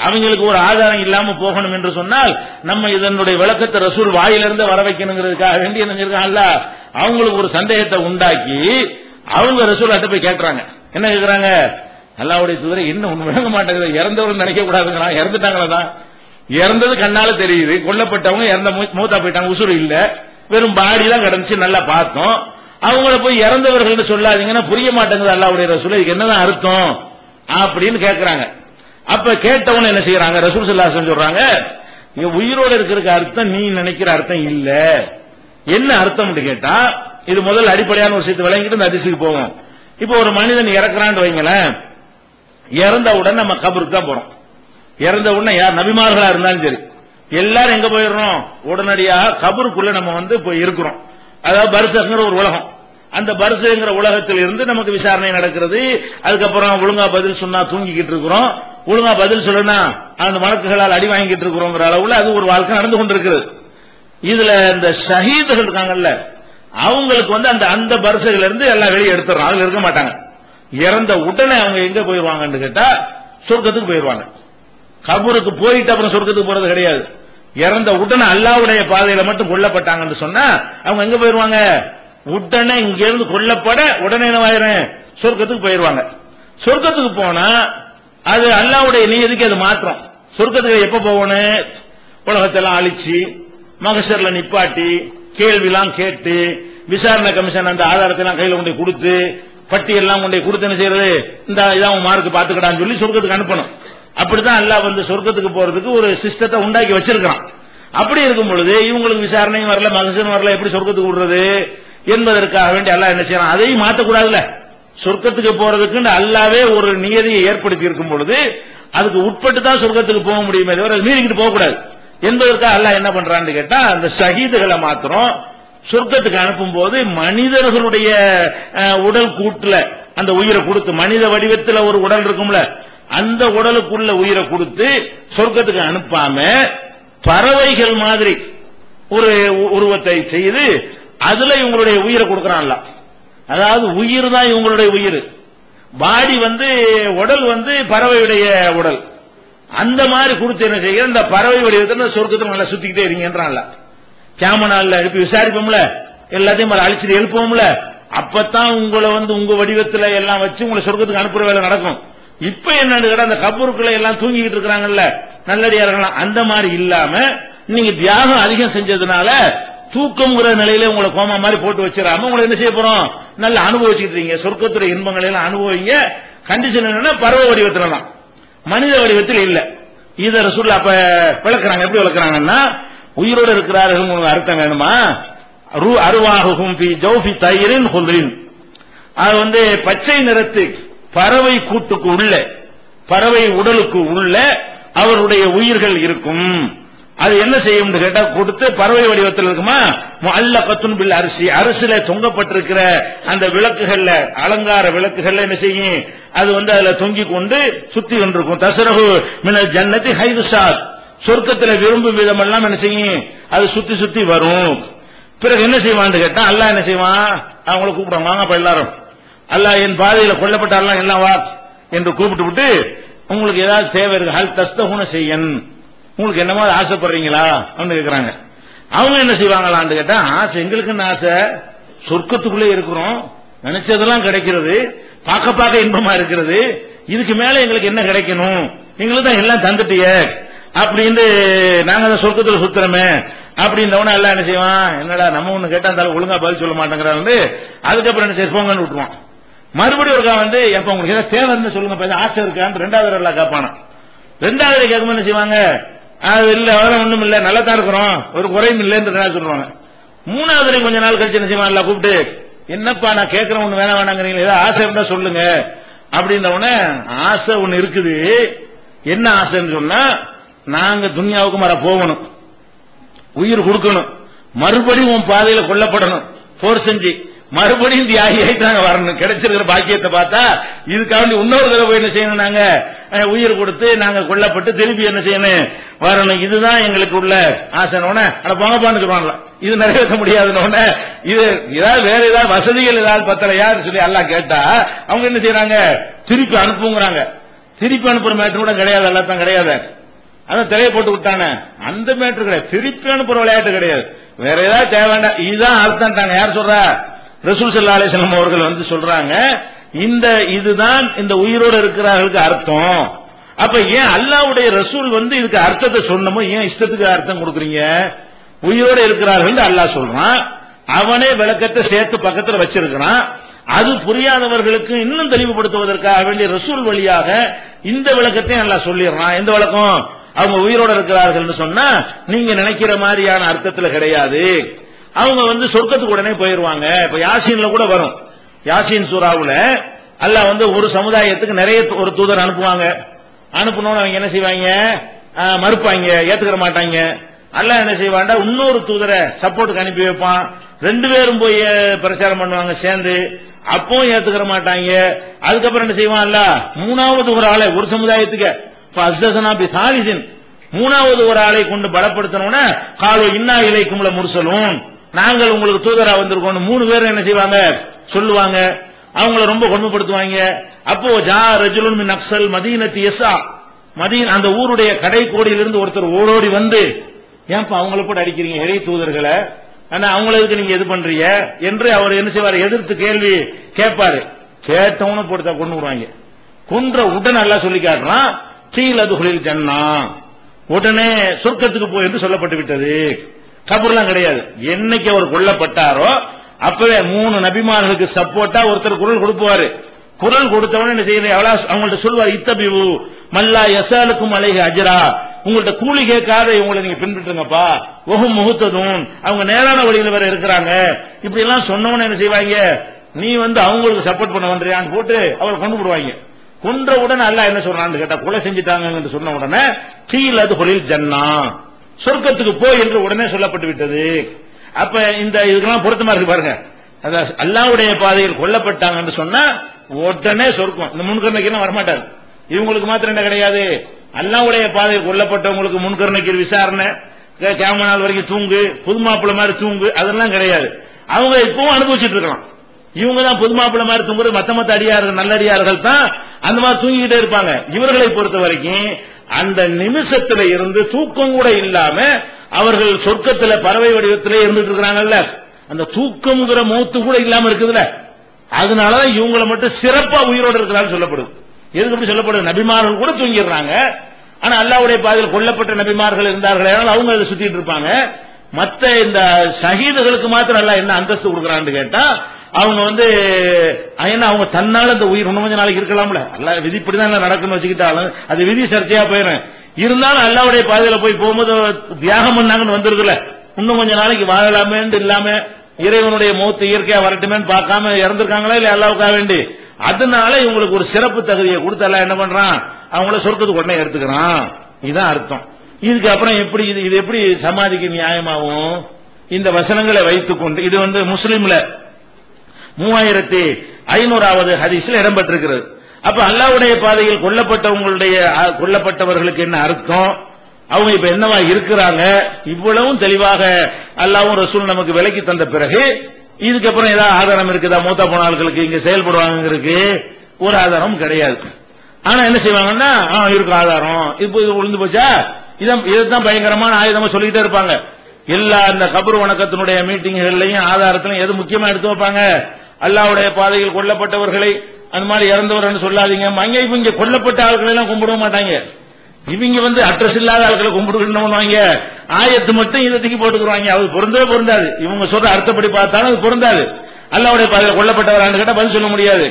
அவங்களுக்கு ஒரு ஆதாரம் இல்லாம போகணும் என்று சொன்னால் நம்ம இதனுடைய விளக்கத்தை ரசூல் வாயிலிருந்து வர வைக்கணுங்கிறதுக்காக வேண்டி என்ன செஞ்சிருக்காங்கல்ல, அவங்களுக்கு ஒரு சந்தேகத்தை உண்டாக்கி அவங்க ரசூல் அட்ட போய் கேட்கறாங்க. என்ன கேட்கறாங்க, அல்லாஹ்வுடைய தூதரை என்ன ஒண்ணு விளங்க மாட்டேங்குது, இறந்தவர்கள் நினைக்க கூடாதுங்களா, இறந்துட்டாங்களா தான், இறந்தது கண்ணால தெரியுது, கொல்லப்பட்டவங்க இறந்த மூத்தா போயிட்டாங்க, உசுறு இல்ல, வெறும் பாடி தான் கிடந்துச்சு, நல்லா பார்த்தோம், அவங்கள போய் இறந்தவர்கள் சொல்லாதீங்கன்னா புரிய மாட்டேங்குது அல்லாஹ்வுடைய ரசூல், இதுக்கு என்னதான் அர்த்தம் அப்படின்னு கேட்கறாங்க. அப்ப கேட்டவன என்ன செய்யறாங்க, ரசூல் ஸல்லல்லாஹு அலைஹி வஸல்லம் சொல்றாங்க, உயிரோடு இருக்கிறதுக்கு அர்த்தம் நீ நினைக்கிற அர்த்தம் இல்ல. என்ன அர்த்தம் கேட்டா, இது முதல் அடிப்படையான ஒரு விஷயத்தை விளங்கிட்டு இந்த ஹதீஸுக்கு போவோம். இப்போ ஒரு மனிதன் இறக்குறான்னு வைங்களேன், இறந்தவுடன் நம்ம கபருக்கு தான் போறோம். இறந்த உடனே யார் நபிமார்களா இருந்தாலும் சரி எல்லாரும் எங்க போயிடுறோம், உடனடியாக கபருக்குள்ள நம்ம வந்து போய் இருக்கிறோம். அதாவது பர்சக்ங்கிற ஒரு உலகம், அந்த பர்சங்கிற உலகத்தில் இருந்து நமக்கு விசாரணை நடக்கிறது. அதுக்கப்புறம் ஒழுங்கா பதில் சொன்னா தூங்கிக்கிட்டு இருக்கிறோம், ஒழுங்கா பதில் சொல்லனா அந்த வழக்குகளால் அடி வாங்கிட்டு இருக்கிறோங்கிற அளவுல அது ஒரு வாழ்க்கை நடந்து கொண்டிருக்கிறது. இதுல இந்த ஷஹீதுகள் இருக்காங்கல்ல, அவங்களுக்கு வந்து அந்த பர்சையில இருந்து எல்லாம் வெளியே எடுத்துறோம், அதுல இருக்க மாட்டாங்க. இறந்த உடனே அவங்க எங்க போயிருவாங்கன்னு கேட்டா சொர்க்கத்துக்கு போயிருவாங்க. கபூருக்கு போயிட்டு அப்புறம் சொர்க்கத்துக்கு போறது கிடையாது. இறந்த உடனே அல்லாஹ்வுடைய பாதையில மட்டும் கொல்லப்பட்டாங்கன்னு சொன்னா அவங்க எங்க போயிருவாங்க, உடனே இங்க இருந்து கொல்லப்பட உடனே என்னவாயிரும், சொர்க்கத்துக்கு போயிருவாங்க. சொர்க்கத்துக்கு போனா அது அல்லாஹ்வுடைய நியதிக்கு அது மாற்றம். சொர்க்கத்துக்கு எப்ப போகணும், உலகத்தெல்லாம் அழிச்சு மகஷர்ல நிப்பாட்டி கேள்விலாம் கேட்டு விசாரணை கமிஷன் அந்த ஆதாரத்தை எல்லாம் கையில கொண்டு கொடுத்து பட்டியெல்லாம் கொண்டு கொடுத்து என்ன செய்யறது, இந்த இதான் மார்க் பாத்துக்கடான்னு சொல்லி சொர்க்கத்துக்கு அனுப்பணும். அப்படித்தான் அல்லாஹ் வந்து சொர்க்கத்துக்கு போறதுக்கு ஒரு சிஸ்டத்தை உண்டாக்கி வச்சிருக்கான். அப்படி இருக்கும் பொழுது இவங்களுக்கு விசாரணையும் வரல, மகசூலும் வரல, எப்படி சொர்க்கத்துக்கு விடுறது என்பதற்காக வேண்டி அல்லாஹ் என்ன செய்யறான், அதையும் மாற்றக்கூடாதுல்ல. சொர்க்கத்துக்கு போறதுக்கு அல்லாவே ஒரு நியதியை ஏற்படுத்தி இருக்கும் பொழுது அதுக்கு உட்பட்டு தான் சொர்க்கத்துக்கு போக முடியுமே தவிர மீறிக்கிட்டு போகக்கூடாது என்பதற்காக அல்லாஹ் என்ன பண்றான்னு கேட்டா, அந்த ஷஹீதுகளை மாத்திரம் சொர்க்கத்துக்கு அனுப்பும் போது மனிதர்களுடைய உடல் கூட்டுல அந்த உயிரை கொடுத்து, மனித வடிவத்தில் ஒரு உடல் இருக்கும்ல, அந்த உடலுக்குள்ள உயிரை கொடுத்து சொர்க்கத்துக்கு அனுப்பாம பறவைகள் மாதிரி ஒரு உருவத்தை செய்து அதுல இவங்களுடைய உயிரை கொடுக்கறான்ல. அதாவது உயிர் தான் இவங்களுடைய உயிர், பாடி வந்து உடல் வந்து பறவையுடைய உடல், அந்த மாதிரி கொடுத்து என்ன செய்ய, இந்த பறவை வடிவத்தில் சொர்க்கத்தை நல்லா சுத்திக்கிட்டே இருங்கன்றான்ல. கேமனால எழுப்பி விசாரிப்போம்ல, எல்லாத்தையும் அழிச்சிட்டு எழுப்போம்ல, அப்பதான் உங்களை வந்து உங்க வடிவத்தில் எல்லாம் வச்சு உங்களை சொர்க்கத்துக்கு அனுப்புற வேலை நடக்கும். இப்ப என்னன்னு கேட்டா அந்த கபூருக்குள்ள எல்லாம் தூங்கிக்கிட்டு இருக்கிறாங்கல்ல நல்லடியார்கள், அந்த மாதிரி இல்லாம நீங்க தியாகம் அதிகம் செஞ்சதுனால தூக்கம்ங்கிற நிலையில உங்களை கோமா மாதிரி போட்டு வச்சிடாம உங்களை என்ன செய்ய போறோம், நல்லா அனுபவிச்சுட்டு சொர்க்கத்துடைய இன்பங்களை எல்லாம் அனுபவிங்க. கண்டிஷன் என்னன்னா பறவை வடிவத்தில் தான், மனித வடிவத்தில் இல்ல. இத ரசூல் அப்ப விளக்குறாங்க. எப்படி விளக்குறாங்கன்னா, உயிரோடு இருக்கிறார்கள் உங்களுக்கு அர்த்தம் வேணுமா, அருவாகும் ஜௌஃபி தயிரின் ஹுல்ரின், அது வந்து பச்சை நிறத்து பறவை கூட்டுக்கு உள்ள, பறவை உடலுக்கு உள்ள அவருடைய உயிர்கள் இருக்கும். அது என்ன செய்யும் கேட்டா, கொடுத்து பறவை வடிவத்தில் இருக்குமா, முஅல்லகத்துன் பில் அரிசி, அரசுல தொங்கப்பட்டிருக்கிற அந்த விளக்குகள்ல, அலங்கார விளக்குகள்ல என்ன செய்யும், அது வந்து அதுல தொங்கிக் கொண்டு சுத்தி கொண்டிருக்கும். தஸ்ரஹு மினல் ஜன்னதி ஹைதுசாத், சொர்க்கத்தில் விரும்பும் விதமெல்லாம் என்ன செய்யும், அது சுத்தி சுத்தி வரும். பிறகு என்ன செய்வான்னு கேட்டா அல்லாஹ் என்ன செய்வான், அவங்கள கூப்பிடுவாங்க, வாங்கப்பா எல்லாரும், அல்லாஹ் என் பாதையில கொல்லப்பட்டாலாம் எல்லாம் வா என்று கூப்பிட்டு விட்டு, உங்களுக்கு ஏதாவது தேவை இருக்கு, ஹல் தஸ்தகுன செய்யன், உங்களுக்கு என்னமோ ஆசைப்படுறீங்களா அப்படின்னு கேட்கிறாங்க. அவங்க என்ன செய்வாங்களான்னு கேட்டா, ஆசை எங்களுக்கு என்ன ஆசை, சொர்க்கத்துக்குள்ளே இருக்கிறோம், நினைச்சதெல்லாம் கிடைக்கிறது, பார்க்க பார்க்க இன்பமா இருக்கிறது, இதுக்கு மேல எங்களுக்கு என்ன கிடைக்கணும், எங்களுக்கு தான் எல்லாம் தந்துட்டிய அப்படின்னு நாங்க தான் சொர்க்கத்தில் சுத்துறோமே அப்படின்னவன எல்லாம் என்ன செய்வான், என்னடா நம்ம ஒண்ணு கேட்டா இருந்தாலும் ஒழுங்கா பதில் சொல்ல மாட்டேங்கிறாரு. அதுக்கப்புறம் என்ன செய்ய போங்கன்னு விட்டுருவான். மறுபடியும் ஒருக்கா வந்து எப்ப உங்களுக்கு ஏதாவது தேவைன்னு சொல்லுங்க, ஆசை இருக்கான்னு ரெண்டாவது எல்லாம் கேட்பானா. ரெண்டாவது கேட்கும் என்ன செய்வாங்க, அது இல்ல அதெல்லாம் ஒண்ணும் இல்ல, நல்லா தான் இருக்கிறோம், ஒரு குறையும் இல்லைன்னு சொல்லுவாங்க. மூணாவது கொஞ்ச நாள் கழிச்சு என்ன செய்வான், கூப்பிட்டு என்னப்பா நான் கேட்கிறேன் ஒண்ணு வேணா வேணாங்கிறீங்க, ஏதாவது ஆசை இருந்தா சொல்லுங்க அப்படின்ன உடனே, ஆசை ஒண்ணு இருக்குது, என்ன ஆசைன்னு சொன்னா நாங்க துன்யாவுக்கு மர போகணும், உயிர் கொடுக்கணும், மறுபடியும் உன் பாதையில கொல்லப்படணும், போர் செஞ்சு மறுபடியும் தியாகி ஆயிட்டு நாங்க வரணும், கிடைச்சிருக்கிற பாக்கியத்தை பார்த்தா இதுக்காக இன்னொரு தடவை என்ன செய்யணும், நாங்க உயிர் கொடுத்து நாங்க கொல்லப்பட்டு திருப்பி என்ன செய்யணும் வரணும், இதுதான் எங்களுக்கு உள்ள ஆசைனோட போங்கப்பான்னு சொல்லுவாங்கள, இது நிறைவேற்ற முடியாதுன்னு இது ஏதாவது வேற ஏதாவது வசதிகள் ஏதாவது பத்தலையான்னு சொல்லி எல்லாம் கேட்டா அவங்க என்ன செய்யறாங்க, திருப்பி அனுப்புங்கிறாங்க. திருப்பி அனுப்புற மேட்டர் கூட கிடையாது, எல்லாத்தான் கிடையாது, அதான் திரையை போட்டு விட்டானே அந்த மேட்டர் கிடையாது, திருப்பி அனுப்புற விளையாட்டு கிடையாது, வேற ஏதாவது தேவையான இதுதான் அர்த்தம். யார் சொல்றா, ரசூல் ஸல்லல்லாஹு அலைஹி வஸல்லம் அவர்கள் வந்து சொல்றாங்க, இந்த இதுதான் இந்த உயிரோடு இருக்கிறார்களுக்கு அர்த்தம். அப்ப ஏன் அல்லாஹ்வுடைய ரசூல் வந்து இதுக்கு அர்த்தத்தை சொன்னமோ ஏன் இஷ்டத்துக்கு அர்த்தம் கொடுக்குறீங்க, உயிரோடு இருக்கிறார்கள் அல்லாஹ் சொல்றான், அவனே விளக்கத்தை சேர்த்து பக்கத்தில் வச்சிருக்கிறான், அது புரியாதவர்களுக்கு இன்னும் தெளிவுபடுத்துவதற்காக வேண்டிய ரசூல் வழியாக இந்த விளக்கத்தையும் அல்லாஹ் சொல்லிடுறான். எந்த விளக்கம், அவங்க உயிரோடு இருக்கிறார்கள் சொன்னா நீங்க நினைக்கிற மாதிரியான அர்த்தத்தில் கிடையாது, அவங்க வந்து சொர்க்கத்துக்கு உடனே போயிருவாங்க. இப்ப யாசீன்ல கூட வரும், யாசீன் சூராவுல அல்லாஹ் வந்து ஒரு சமுதாயத்துக்கு நிறைய ஒரு தூதர் அனுப்புவாங்க, அனுப்பணும்னு அவங்க என்ன செய்வாங்க, மறுப்பாங்க, ஏத்துக்கிற மாட்டாங்க. அல்லாஹ் என்ன செய்வாண்டா இன்னொரு தூதரை சப்போர்ட்டுக்கு அனுப்பி வைப்பான், ரெண்டு பேரும் போய் பிரச்சாரம் பண்ணுவாங்க சேர்ந்து, அப்போ ஏத்துக்கிற மாட்டாங்க. அதுக்கப்புறம் என்ன செய்வான் அல்லாஹ் மூணாவது ஒரு ஆளை ஒரு சமுதாயத்துக்கு மூணாவது ஒரு ஆளை கொண்டு பலப்படுத்தணும்னா காலோ இன்னா இலைக்கும்ல முர்சலும், நாங்கள் உங்களுக்கு தூதரா வந்திருக்கோம், மூணு பேரும் என்ன செய்வாங்க சொல்லுவாங்க, அவங்கள ரொம்ப கொடுமைப்படுத்துவாங்க. அப்போ ஜா ரஜுலுன் மின் அக்ஸல் மதீனத்தி யஸா, அந்த ஊருடைய கடை கோடியிலிருந்து ஒருத்தர் ஓடோடி வந்து, ஏன்பா அவங்கள போட்டு அடிக்கிறீங்க இறை தூதர்களை, ஆனா அவங்களுக்கு நீங்க எது பண்றீங்க என்று அவர் என்ன செய்வார், எதிர்த்து கேள்வி கேட்பாரு. கேட்டவன போட்டு கொண்டு வருவாங்க, கொன்ற உடனே நல்லா சொல்லி காட்டுறான், கீழ் அதுகளில் ஜன்னா, உடனே சொர்க்கத்துக்கு போய் என்று சொல்லப்பட்டு விட்டது. கபர்லாம் கிடையாது. என்னைக்கு அவர் கொல்லப்பட்டாரோ அப்பவே மூணு நபிமார்களுக்கு சப்போர்ட்டா ஒருத்தர் குரல் கொடுப்பாரு. குரல் கொடுத்தவன என்ன செய்யணும், அவங்கள்ட்ட சொல்லுவார், இத்தபிவு மல்லா யசாலுக்கும் அலைஹி அஜ்ரா, உங்கள்ட்ட கூலி கேட்காத இவங்களை நீங்க பின்பற்றுங்கப்பா, ஒஹும் முஹ்ததூன், அவங்க நேரான வழியில வேற இருக்கிறாங்க. இப்படி எல்லாம் சொன்னவன என்ன செய்வாங்க, நீ வந்து அவங்களுக்கு சப்போர்ட் பண்ண வந்தியான்னு போட்டு அவரை கொண்டு விடுவாங்க. கொன்ற உடனே அல்லாஹ் என்ன சொல்றான்னு கேட்டா, கொலை செஞ்சுட்டாங்க என்று சொன்ன உடனே கீழ் அதுகளில் ஜன்னா, சொர்க்கத்துக்கு போய் என்று உடனே சொல்லப்பட்டு விட்டது. அப்ப இந்த இதுக்கெல்லாம் பொருத்தமா இருக்கு பாருங்க, அல்லாஹ்வுடைய பாதையில் கொல்லப்பட்டாங்கன்னு சொன்னா உடனே சொர்க்கம். இந்த முன்கருணைக்கு வரமாட்டாரு, இவங்களுக்கு மாத்திரம் என்ன கிடையாது, அல்லாஹ்வுடைய பாதையில் கொல்லப்பட்டவங்களுக்கு முன்கருணைக்கு விசாரணை, கியாம நாள் வரைக்கும் தூங்கு, புது மாப்பிள்ளை மாதிரி தூங்கு, அதெல்லாம் கிடையாது. அவங்க இப்பவும் அனுபவிச்சுட்டு இருக்கலாம். இவங்க தான் புது மாப்பிள்ளை மாதிரி தூங்குறது, மத்த அடியார்கள் நல்லடியார்கள் தான் அந்த மாதிரி தூங்கிக்கிட்டே இருப்பாங்க. இவர்களை பொறுத்த வரைக்கும் அந்த நிமிஷத்துல இருந்து தூக்கம் கூட இல்லாம அவர்கள் சொர்க்கத்துல பறவை வடிவத்திலே இருந்துட்டு இருக்கிறாங்கல்ல, அந்த தூக்கம்ங்கிற மூத்து கூட இல்லாம இருக்குதுல்ல, அதனாலதான் இவங்களை மட்டும் சிறப்பா உயிரோடு இருக்கிறான்னு சொல்லப்படுது. எதுக்கு அப்படி சொல்லப்படுது, நபிமார்கள் கூட தூங்கிடுறாங்க, ஆனா அல்லாஹ்வுடைய பாதையில் கொல்லப்பட்ட நபிமார்கள் இருந்தார்கள், அவங்க அதை சுத்திட்டு இருப்பாங்க. மத்த இந்த ஷஹீதுகளுக்கு மாத்திரம் அல்லாஹ் என்ன அந்தஸ்து கொடுக்கறான்னு கேட்டா, அவங்க வந்து ஏன்னா அவங்க தன்னால அந்த உயிர் இன்னும் கொஞ்ச நாளைக்கு இருக்கலாம்ல, அல்லாஹ் விதிப்படிதான் நடக்குன்னு வச்சுக்கிட்டாலும் அது விதி சர்ச்சையா போயிடும். இருந்தாலும் அல்லாஹ்வுடைய பாதையில போய் போகும்போது தியாகம் பண்ணாங்கன்னு வந்துருதுல, இன்னும் கொஞ்ச நாளைக்கு வாழலாமே இல்லாம இறைவனுடைய மௌத்து இயற்கையா வரட்டுமேன்னு பார்க்காம இறந்திருக்காங்களா இல்ல அல்லாஹ்வுக்காக வேண்டி, அதனால இவங்களுக்கு ஒரு சிறப்பு தகுதியை கொடுத்து அல்லாஹ் என்ன பண்றான், அவங்கள சொர்க்கத்துக்கு உடனே எடுத்துக்கிறான். இதுதான் அர்த்தம். இதுக்கு அப்புறம் எப்படி இது எப்படி சமாதிக்கு நியாயமாகும், இந்த வசனங்களை வைத்துக் கொண்டு, இது வந்து முஸ்லிம்ல 3500வது ஹதீஸ்ல இடம்பெற்றிருக்கிறது. அப்ப அல்லாஹ்வுடைய பாதையில் கொல்லப்பட்டவர்களுக்கு என்ன அர்த்தம், அவங்க இப்ப என்னவா இருக்கிறாங்க, இவ்வளவும் தெளிவாக அல்லாஹ்வும் ரசூல் நமக்கு விலக்கி தந்த பிறகு இதுக்கப்புறம் ஏதாவது ஆதாரம் இருக்குதா? மூத்தா போன ஆட்களுக்கு இங்க செயல்படுவாங்க ஒரு ஆதாரம் கிடையாது. ஆனா என்ன செய்வாங்கன்னா, இருக்கு ஆதாரம், இப்போ இது விழுந்து போச்சா, இதுதான் பயங்கரமான ஆயுதமா சொல்லிக்கிட்டே இருப்பாங்க. எல்லா இந்த கபர் வணக்கத்தினுடைய மீட்டிங்கள்லையும் ஆதாரத்திலையும் எது முக்கியமா எடுத்து வைப்பாங்க? அல்லாஹ்வுடைய பாதையில் கொல்லப்பட்டவர்களை அந்த மாதிரி இறந்தவர்னு சொல்லாதீங்க. இங்க கொல்லப்பட்ட ஆட்களை எல்லாம் கும்பிட மாட்டாங்க. இவங்க அட்ரஸ் இல்லாத ஆட்களை கும்பிடுவாங்க. ஆயத்து மட்டும் இதை தூக்கி போட்டுக்குவாங்க. அது பொருந்தவே பொருந்தாது. இவங்க சொல்ற அர்த்தப்படி பார்த்தாலும் அது பொருந்தாது. அல்லாஹ்வுடைய பாதையில் கொல்லப்பட்டவரான்னு கேட்டா பதில் சொல்ல முடியாது.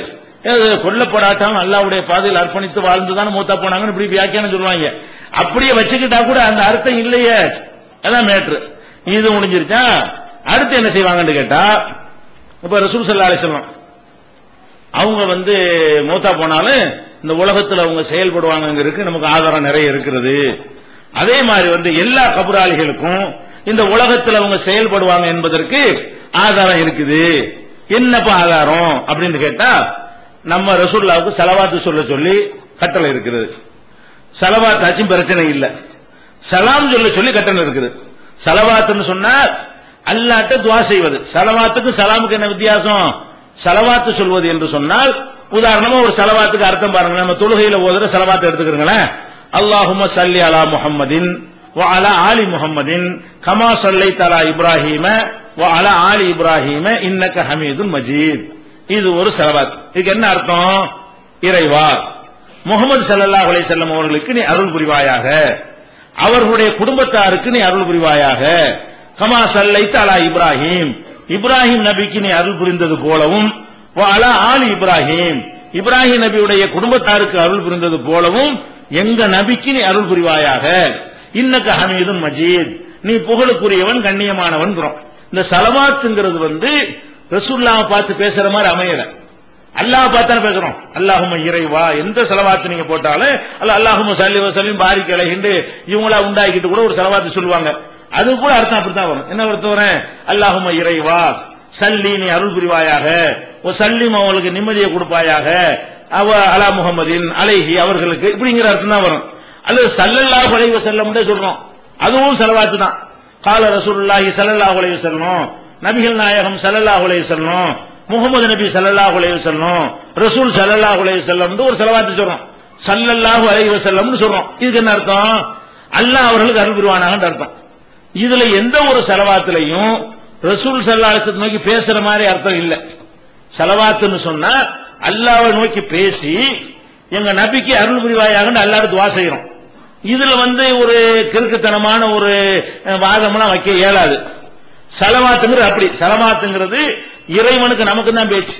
கொல்லப்படாட்டாலும் அல்லாஹ்வுடைய பாதையில் அர்ப்பணித்து வாழ்ந்துதான் மூத்தா போனாங்கன்னு இப்படி வியாக்கியானம் சொல்லுவாங்க. அப்படியே வச்சுக்கிட்டா கூட அந்த அர்த்தம் இல்லையே, அதான் மேட்ரு. இது முடிஞ்சிருச்சா? அடுத்து என்ன செய்வாங்கன்னு கேட்டா, இப்ப ரசூல் ஸல்லல்லாஹு அலைஹி வஸல்லம் அவங்க மூத்தா போனாலும் இந்த உலகத்தில் அவங்க செயல்படுவாங்க, நமக்கு ஆதாரம் நிறைய இருக்கிறது. அதே மாதிரி எல்லா கபராளிகளுக்கும் இந்த உலகத்தில் அவங்க செயல்படுவாங்க என்பதற்கு ஆதாரம் இருக்குது. என்னப்பா ஆதாரம் அப்படின்னு கேட்டா, நம்ம ரசூலுல்லாஹ்வுக்கு ஸலவாத்து சொல்ல சொல்லி கட்டளை இருக்கிறது. ஸலவாத் ஆச்சும் பிரச்சனை இல்லை, சலாம் சொல்ல சொல்லி கட்டளை இருக்குது. ஸலவாத்துன்னு சொன்னா அல்லாஹ்ட்ட துஆ செய்வது. ஸலவாத்துக்கு சலாமுக்கு என்ன வித்தியாசம்? ஸலவாத்து சொல்வது என்று சொன்னால், உதாரணமா ஒரு ஸலவாத்துக்கு அர்த்தம் பாருங்க. நம்ம தொழுகையில ஓதுற ஸலவாத்தை எடுத்துக்கிறீங்களேன். அல்லாஹும்ம ஸல்லி அலா முஹம்மதின் வ அலா ஆலி முஹம்மதின் கமா ஸல்லைத அலா இப்ராஹீம வ அலா ஆலி இப்ராஹீம இன்னக ஹமீதுன் மஜீத். இது ஒரு ஸலவாத். இதுக்கு என்ன அர்த்தம்? இறைவா, முஹம்மது ஸல்லல்லாஹு அலைஹி வஸல்லம் அவர்களுக்கு நீ அருள் புரிவாயாக, அவர்களுடைய குடும்பத்தாருக்கு நீ அருள் புரிவாயாக. கமா ஸல்லைத அலா இப்ராஹீம், இப்ராஹிம் நபிக்கு நீ அருள் புரிந்தது போலவும், வ அலா ஆலி இப்ராஹீம், இப்ராஹிம் நபியுடைய குடும்பத்தாருக்கு அருள் புரிந்தது போலவும் எங்க நபிக்கு நீ அருள் புரிவாயாக. இன்னக ஹமீதுன் மஜீத், நீ புகழுக்குரியவன் கண்ணியமானவன். இந்த ஸலவாத்துங்கிறது ரசூலுல்லாஹ் பார்த்து பேசுற மாதிரி அமையல, அல்லாஹ் பார்த்தா பேசுறோம். அல்லாஹும்ம இறைவா, எந்த ஸலவாத்து நீங்க போட்டாலும் அல்லாஹும்ம ஸல்லி வ ஸல்லிம் பாரிக் அலைஹின்னு இவங்களா உண்டாக்கிட்டு கூட ஒரு ஸலவாத்து சொல்லுவாங்க. அது கூட அர்த்தம் அப்படித்தான் வரும். என்ன அர்த்தம் வரும்? அல்லாஹும்ம இறைவா, சல்லி நீ அருள் புரிவாயாக, ஓ சல்லிம் அவங்களுக்கு நிம்மதியை கொடுப்பாயாக, அவ அலா முஹம்மதின் அலைஹி அவர்களுக்கு, இப்படிங்கிற அர்த்தம் தான் வரும். அல்லது ஸல்லல்லாஹு அலைஹி வஸல்லம் சொல்றோம், அதுவும் ஸலவாத்து தான். கால ரசூலுல்லாஹி ஸல்லல்லாஹு அலைஹி வஸல்லம், நபிகள் நாயகம் ஸல்லல்லாஹு அலைஹி வஸல்லம், முஹம்மது நபி ஸல்லல்லாஹு அலைஹி வஸல்லம், ரசூல் ஸல்லல்லாஹு அலைஹி வஸல்லம் ஒரு ஸலவாத்து சொல்றோம். ஸல்லல்லாஹு அலைஹி வஸல்லம்னு சொல்றோம். இதுக்கு என்ன அர்த்தம்? அல்லாஹ் அவர்களுக்கு அருள் புரிவானாக அர்த்தம். இதுல எந்த ஒரு ஸலவாத்திலையும் ரசூல் ஸல்லல்லாஹு அலைஹி வஸல்லம் நோக்கி பேசுற மாதிரி அர்த்தம் இல்ல. ஸலவாத்துன்னு சொன்னா அல்லாஹ்வை நோக்கி பேசி எங்க நபிக்கு அருள் புரிவாயாக அல்லாஹ்வுக்கு துஆ செய்றோம். இதுல ஒரு கிறுக்குத்தனமான ஒரு வாதம்லாம் வைக்க இயலாது. ஸலவாத்துங்கிறது அப்படி. ஸலவாத்துங்கிறது இறைவனுக்கு நமக்கு தான் பேச்சு.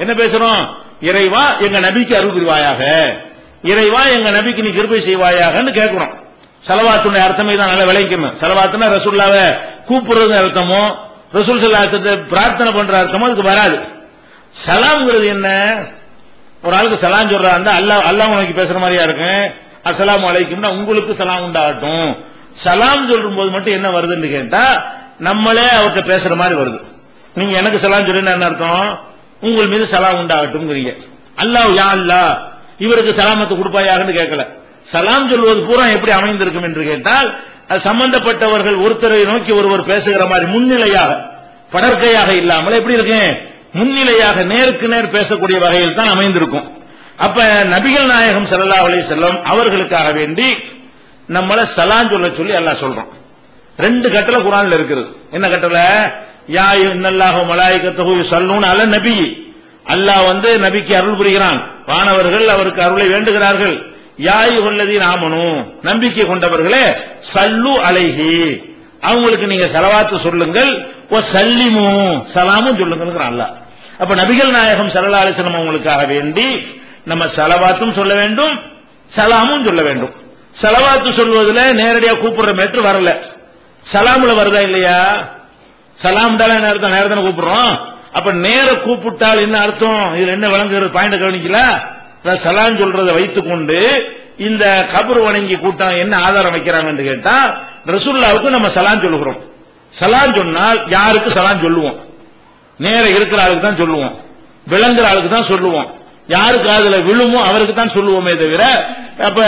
என்ன பேசுறோம்? இறைவா எங்க நபிக்கு அருள் புரிவாயாக, இறைவா எங்க நபிக்கு நீ கிருபை செய்வாயாகன்னு கேட்கிறோம். ஸலவாத்துடைய அர்த்தமே தான் நல்லா விளைக்கணும். ஸலவாத்துனா ரசூலுல்லாஹ்வை கூப்பிடுறது அர்த்தமோ, ரசூல் ஸல்லல்லாஹு அலைஹி வஸல்லம் பிரார்த்தனை பண்ற அர்த்தமோ இதுக்கு வராது. சலாம்ங்கிறது என்ன? ஒரு ஆளுக்கு சலாம் சொல்றா இருந்தா அல்லாஹ் உனக்கு பேசுற மாதிரியா இருக்கு. அஸ்ஸலாமு அலைக்கும்னா உங்களுக்கு சலாம் உண்டாகட்டும். சலாம் சொல்லும் போது மட்டும் என்ன வருதுன்னு கேட்டா, நம்மளே அவர்கிட்ட பேசுற மாதிரி வருது. நீங்க எனக்கு சலாம் சொல்லுன்னு என்ன அர்த்தம்? உங்கள் மீது சலாம் உண்டாகட்டும். அல்லாஹ் யா அல்லாஹ் இவருக்கு சலாமத்தை கொடுப்பாயாகன்னு கேட்கல. சலாம் சொல்வது பூரா எப்படி அமைந்திருக்கும் என்று கேட்டால், சம்பந்தப்பட்டவர்கள் ஒருத்தரை நோக்கி ஒருவர் பேசுகிற மாதிரி முன்னிலையாக, படற்கையாக இல்லாமல் எப்படி இருக்கு? முன்னிலையாக நேருக்கு நேர் பேசக்கூடிய வகையில் தான் அமைந்திருக்கும். அப்ப நபிகள் நாயகம் ஸல்லல்லாஹு அலைஹி வஸல்லம் அவர்களுக்காக வேண்டி நம்மள சலாம் சொல்ல சொல்லி அல்லாஹ் சொல்றோம். ரெண்டு கட்டளை குர்ஆன்ல இருக்குது. என்ன கட்டளை? யா இன்னல்லாஹு மலாயிகத்துஹு யுஸல்லூன அலன் நபி, அல்லாஹ் நபிக்கு அருள் புரிகிறான், வானவர்கள் அவருக்கு அருளை வேண்டுகிறார்கள். யா அய்யுஹல்லதீன ஆமனூ, நம்பிக்கை கொண்டவர்களே, ஸல்லு அலைஹி, அவங்களுக்கு நீங்க ஸலவாத்து சொல்லுங்கள், வ ஸல்லிமு சலாமும் சொல்லுங்கள் அல்லாஹ். அப்ப நபிகள் நாயகம் ஸல்லல்லாஹு அலைஹி வஸல்லம் அவங்களுக்காக வேண்டி நம்ம ஸலவாத்தும் சொல்ல வேண்டும், சலாமும் சொல்ல வேண்டும். ஸலவாத்து சொல்வதில் நேரடியாக கூப்பிடுற மேட்ரு வரல, சலாமுல வருதா இல்லையா? சலாம் தானே நேரத்தை நேரத்தான கூப்பிடுறோம். அப்ப நேர கூப்பிட்டால் என்ன அர்த்தம்? இதுல என்ன விளங்குகிறது? பாயிண்ட் கவனிக்கல. சலாம் சொல்றதை வைத்துக்கொண்டு இந்த கபர் வணங்கி கூட்டம் என்ன ஆதாரம் வைக்கிறாங்கன்னு கேட்டா, ரசூலுல்லாஹ்வுக்கு நம்ம சலாம் சொல்லுகிறோம். சலாம் சொன்னால் யாருக்கு சலாம் சொல்லுவோம்? நேர இருக்கிற ஆளுக்கு தான் சொல்லுவோம், விளங்குற ஆளுக்கு தான் சொல்லுவோம். யாரு காதுல விழுமோ அவருக்கு தான் சொல்லுவோமே தவிர அப்ப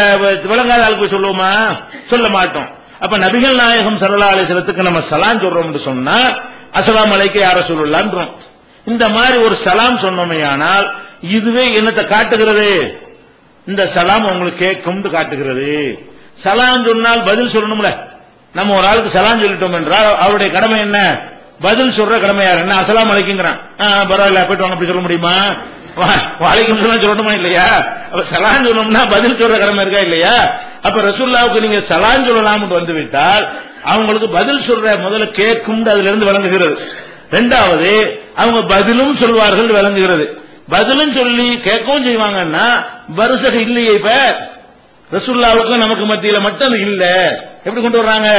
விளங்காத ஆளுக்கு சொல்லுவோமா? சொல்ல மாட்டோம். அப்ப நபிகள் நாயகம் ஸல்லல்லாஹு அலைஹி வஸல்லத்துக்கு நம்ம சலாம் சொல்றோம்னு சொன்னா அஸ்ஸலாமு அலைக்க யா ரசூலுல்லாஹ்ன்றோம். இந்த மாதிரி ஒரு சலாம் சொன்னோமேயானால் இதுவே என்னத்தை காட்டுகிறது? இந்த சலாம் உங்களுக்கு கேட்கும்னு காட்டுகிறது. சலாம் சொன்னால் பதில் சொல்லணும்ல. நம்ம ஒரு ஆளுக்கு சலாம் சொல்லிட்டோம் என்றால் அவருடைய கடமை என்ன? பதில் சொல்ற கடமை யார்? என்ன அஸ்ஸலாமு அலைக்கும்ங்கறான், பரவாயில்ல போயிட்டு வாங்க அப்படி சொல்ல முடியுமா? வலைக்கும் சலாம் சொல்லணுமா இல்லையா? அப்ப சலாம் சொல்லணும்னா பதில் சொல்ற கடமை இருக்கா இல்லையா? அப்ப ரசூலுல்லாஹ்வுக்கு நீங்க சலாம் சொல்லலாம்னு வந்து விட்டால் அவங்களுக்கு பதில் சொல்ற முதல்ல கேட்கும் அதுல இருந்து விளங்குகிறது. இரண்டாவது அவங்க பதிலும் சொல்வார்கள் விளங்குகிறது. பதிலும் சொல்லி கேட்கவும் செய்வாங்கன்னா வருஷம் இல்லையே. இப்ப ரசூலுல்லாஹ்வுக்கும் நமக்கு மத்தியில மட்டும் இல்ல, எப்படி கொண்டு வர்றாங்க?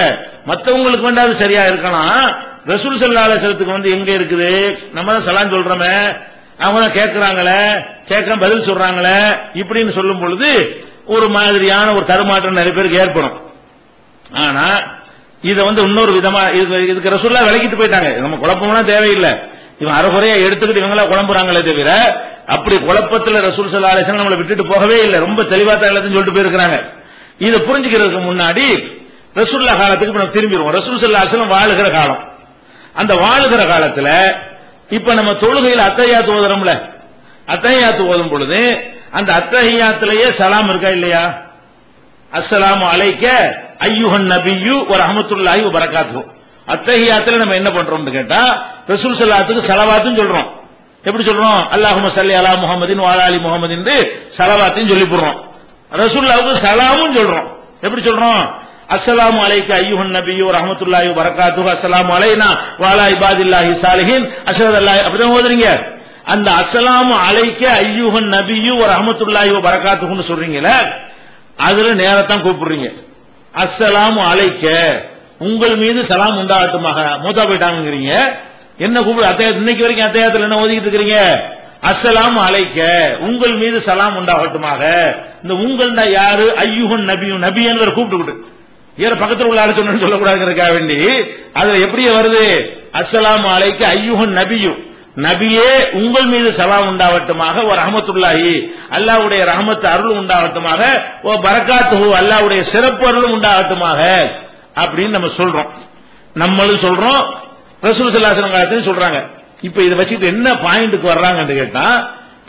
மத்தவங்களுக்கு வேண்டாது சரியா இருக்கலாம், ரசூல் ஸல்லல்லாஹு அலைஹி வஸல்லத்துக்கு வந்து எங்க இருக்குது? நம்ம தான் சலாம் சொல்றோமே, அவங்க தான் கேட்கிறாங்களே, கேட்க பதில் சொல்றாங்களே, இப்படின்னு சொல்லும் பொழுது ஒரு மாதிரியான ஒரு தடுமாற்றம் நிறைய பேருக்கு ஏற்படும். ஆனா இத வந்து இன்னொரு விதமா இதுக்கு ரசூலுல்லாஹ் விளக்கிட்டு போயிட்டாங்க. நம்ம குழப்பம்லாம் தேவையில்லை. இவன் அரைகுறையா எடுத்துக்கிட்டு இவங்களா குழம்புறாங்களே தவிர அப்படி குழப்பத்துல ரசூல் ஸல்லல்லாஹு அலைஹி வஸல்லம் நம்மளை விட்டுட்டு போகவே இல்லை. ரொம்ப தெளிவா தான் எல்லாத்தையும் சொல்லிட்டு போயிருக்கிறாங்க. இதை புரிஞ்சுக்கிறதுக்கு முன்னாடி ரசூலுல்லாஹ் காலத்துக்கு நம்ம திரும்பிடுவோம். ரசூல் ஸல்லல்லாஹு அலைஹி வஸல்லம் வாழுகிற காலம். அந்த வாழுகிற காலத்துல இப்ப நம்ம தொழுகையில அத்தஹியாத் ஓதுறோம்ல, அத்தஹியாத் ஓதும் பொழுது அந்த அத்தஹியாத்திலேயே சலாம் இருக்கா இல்லையா? அஸ்ஸலாமு அலைக்க அய்யுஹன் நபியு வ ரஹ்மத்துல்லாஹி வ பரகாத்துஹு. அத்தஹியாத்துல நம்ம என்ன பண்றோம்னு கேட்டா ரசூல் ஸல்லல்லாஹு ஸலவாத்தும் சொல்றோம். எப்படி சொல்றோம்? அல்லாஹும்ம ஸல்லி அலா முஹம்மதின் வ அலா ஆலி முஹம்மதின் ஸலவாத்தையும் சொல்லி போடுறோம். ரசூலுல்லாஹ்வுக்கு சலாமும் சொல்றோம். எப்படி சொல்றோம்? அஸ்ஸலாமு அலைக்க அய்யுஹன் நபியு வ ரஹ்மத்துல்லாஹி வ பரகாத்துஹு அஸ்ஸலாமு அலைனா வ அலா இபாதில்லாஹி ஸாலிஹீன் அஷ்ஹது அல்லா அப்படிதான் ஓதுறீங்க. அந்த அஸ்ஸலாமு அலைக்க அய்யுஹன் நபியு வ ரஹ்மத்துல்லாஹி வ பரகாத்துஹுன்னு சொல்றீங்களே, அதுல நேரத்தான் கூப்பிடுறீங்க. அஸ்ஸலாமு அலைக்க உங்கள் மீது சலாம் உண்டாகட்டுமாக. மூத்தா போயிட்டாங்கிறீங்க. என்ன கூப்பிடு? அத்தஹியாத் இன்னைக்கு வரைக்கும் அத்தஹியாத்துல என்ன ஓதிக்கிட்டு இருக்கீங்க? அஸ்ஸலாமு அலைக்க உங்கள் மீது சலாம் உண்டாகட்டுமாக. இந்த உங்கள் தான் யாரு? அய்யுஹன் நபியு, நபியங்கிற கூப்பிட்டு ஏற பக்கத்தில் உள்ள ஆளு சொன்னு சொல்லக்கூடாதுங்கிறதுக்காக வேண்டி அதுல எப்படியே வருது? அஸ்ஸலாமு அலைக்க அய்யுஹன் நபியு, நபியே உங்கள் மீது சலாம் உண்டாகட்டுமாக, ஒரு ரஹ்மத்துல்லாஹி அல்லாஹ்வுடைய ரஹ்மத் அருள் உண்டாகட்டுமாக, ஓ பரகாத்துஹு அல்லாஹ்வுடைய சிறப்பு அருளும் உண்டாகட்டுமாக அப்படின்னு நம்ம சொல்றோம். நம்மளும் சொல்றோம், ரசூல் ஸல்லல்லாஹு அலைஹி வஸல்லம் காலத்தையும் சொல்றாங்க. இப்ப இதை வச்சுட்டு என்ன பாயிண்ட்க்கு வர்றாங்கன்னு கேட்டா,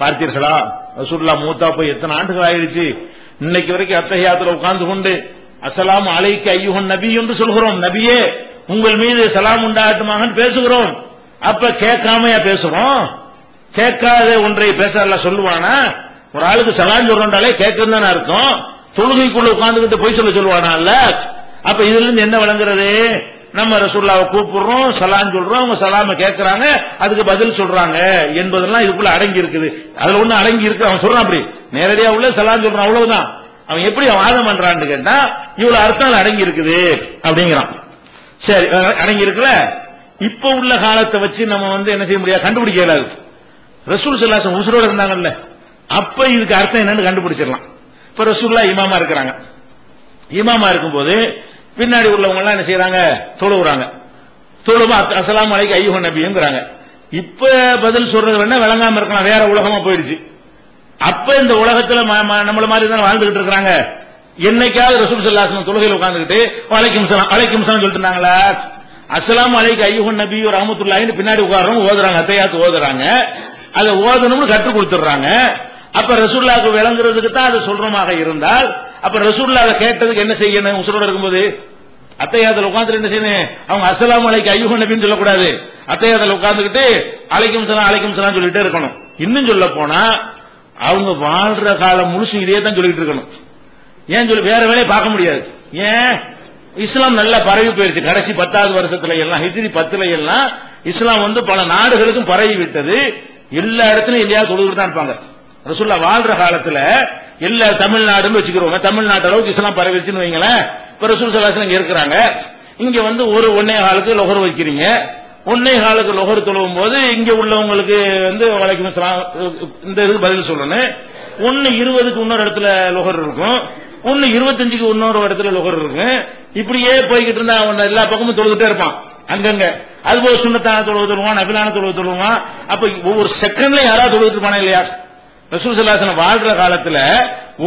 பார்த்தீர்களா ரசூலுல்லாஹ் மூத்தா போய் எத்தனை ஆண்டுகள் ஆயிடுச்சு, இன்னைக்கு வரைக்கும் அத்தஹியாத்துல உட்கார்ந்து கொண்டு அஸ்ஸலாமு அலைக்க அய்யுஹன் நபி என்று சொல்கிறோம். நபியே உங்கள் மீது சலாம் உண்டாகட்டுமாக பேசுகிறோம். அப்ப கேட்காமையா பேசுறோம்? கேட்காத ஒன்றை பேசல சொல்லுவானா? ஒரு ஆளுக்கு சலாம் சொல்றாலே கேட்கணும் தானே அர்த்தம். தொழுகைக்குள்ள உட்கார்ந்துகிட்டு போய் சொல்லுவானா? இல்ல. அப்ப இதுல இருந்து என்ன விளங்குறது? நம்ம ரசூலுல்லாஹ்வை கூப்பிடுறோம், சலாம் சொல்றோம், அவங்க சலாம கேட்கறாங்க, அதுக்கு பதில் சொல்றாங்க என்பதெல்லாம் இதுக்குள்ள அடங்கி இருக்குது. அதுல ஒண்ணு அடங்கி இருக்கு. அவன் சொல்றான் அப்படி நேரடியா உள்ள சலாம் சொல்றான், அவ்வளவுதான். அவன் எப்படி வாதம் பண்றான்னு கேட்டா இவ்வளவு அர்த்தம் அடங்கி இருக்குது அப்படிங்கிறான். சரி, அடங்கி இருக்குல்ல. இப்ப உள்ள காலத்தை வச்சு நம்ம வந்து என்ன செய்ய முடியாது, கண்டுபிடிக்க இயலாது. ரசூல் ஸல்லல்லாஹு அலைஹி வஸல்லம் உசுரோட இருந்தாங்கல்ல, அப்ப இதுக்கு அர்த்தம் என்னன்னு கண்டுபிடிச்சிடலாம். இப்ப ரசூலுல்லாஹ் இமாமா இருக்கிறாங்க. இமாமா இருக்கும்போது பின்னாடி உள்ளவங்க எல்லாம் என்ன செய்யறாங்க? தொழுகிறாங்க. தொழுமா அஸ்ஸலாமு அலைக்க அய்யுஹன் நபிங்கிறாங்க. இப்ப பதில் சொல்றது வேணா விளங்காம இருக்கலாம், வேற உலகமா போயிடுச்சு. அப்ப இந்த உலகத்துல நம்மள மாதிரி தான் வாழ்ந்துகிட்டு இருக்காங்க. என்னைக்காவது ரசூல் ஸல்லல்லாஹு அலைஹி வஸல்லம் தொழுகையில உட்கார்ந்துகிட்டு வலைக்கும் சலாம் வலைக்கும் சலாம் சொல்லிட்டு இருந்தாங்களா? அஸ்ஸலாமு அலைக்க அய்யுஹன் நபி வ ரஹ்மத்துல்லாஹின்னு பின்னாடி உட்கார்றவங்க ஓதுறாங்க, அத்தஹியாத் ஓதுறாங்க. அதை ஓதணும்னு கற்றுக் கொடுத்துறாங்க. அப்ப ரசூலுல்லாஹ்க்கு விளங்குறதுக்கு தான் அதை சொல்றமாக இருந்தால், அப்ப ரசூலுல்லாஹ் கேட்டதுக்கு என்ன செய்யணும்? உசுரோட இருக்கும்போது அத்தஹியாத்துல உட்கார்ந்து என்ன செய்யணும்? அவங்க அஸ்ஸலாமு அலைக்க அய்யுஹன் நபின்னு சொல்லக்கூடாது. அத்தஹியாத்துல உட்கார்ந்துகிட்டு அலைக்கும் சலாம் சொல்லிட்டே இருக்கணும். இன்னும் சொல்ல போனா அவங்க வாழ்ற காலம் முழுசும் இதே தான் சொல்லிட்டு இருக்கணும். ஏன் சொல்லி வேற வேலையை பார்க்க முடியாது. ஏன்? இஸ்லாம் நல்லா பரவி போயிருச்சு. கடைசி 10வது வருஷத்துல எல்லாம், ஹிஜ்ரி 10ல எல்லாம் இஸ்லாம் வந்து பல நாடுகளுக்கும் பரவி விட்டது. எல்லா இடத்துலயும் எங்கேயாவது தொழுதுட்டு தான் இருப்பாங்க. ரசூலுல்லாஹ் வாழ்ற காலத்துல எல்லா தமிழ்நாடுன்னு வச்சுக்கிறோம், தமிழ்நாட்டு அளவுக்கு இஸ்லாம் பரவிச்சுன்னு வைங்களேன். இப்ப ரசூல் ஸல்லல்லாஹு அலைஹி வஸல்லம் இங்க இருக்கிறாங்க. இங்க வந்து ஒரு 1.25 லொஹர் வைக்கிறீங்க. 1.25 லொஹர் தொழுவும் போது இங்க உள்ளவங்களுக்கு வந்து வலைக்கும் சலாம் இந்த இதுக்கு பதில் சொல்லணும். 1:20க்கு இன்னொரு இடத்துல லொஹர் இருக்கும், 1:25க்கு இன்னொரு இடத்துல லொஹர் இருக்கும். இப்படியே போய்கிட்டு இருந்தா அவன் எல்லா பக்கமும் தொழுதுட்டே இருப்பான் அங்கங்க. அதுபோல சுன்னத்தான தொழுவு தொழுவான், நபிலான தொழுவு தொழுவான். அப்ப ஒவ்வொரு செகண்ட்ல யாராவது தொழுதுட்டு இருப்பானா இல்லையா? ரசூல் ஸல்லல்லாஹு அலைஹி வஸல்லம் வாழ்ற காலத்துல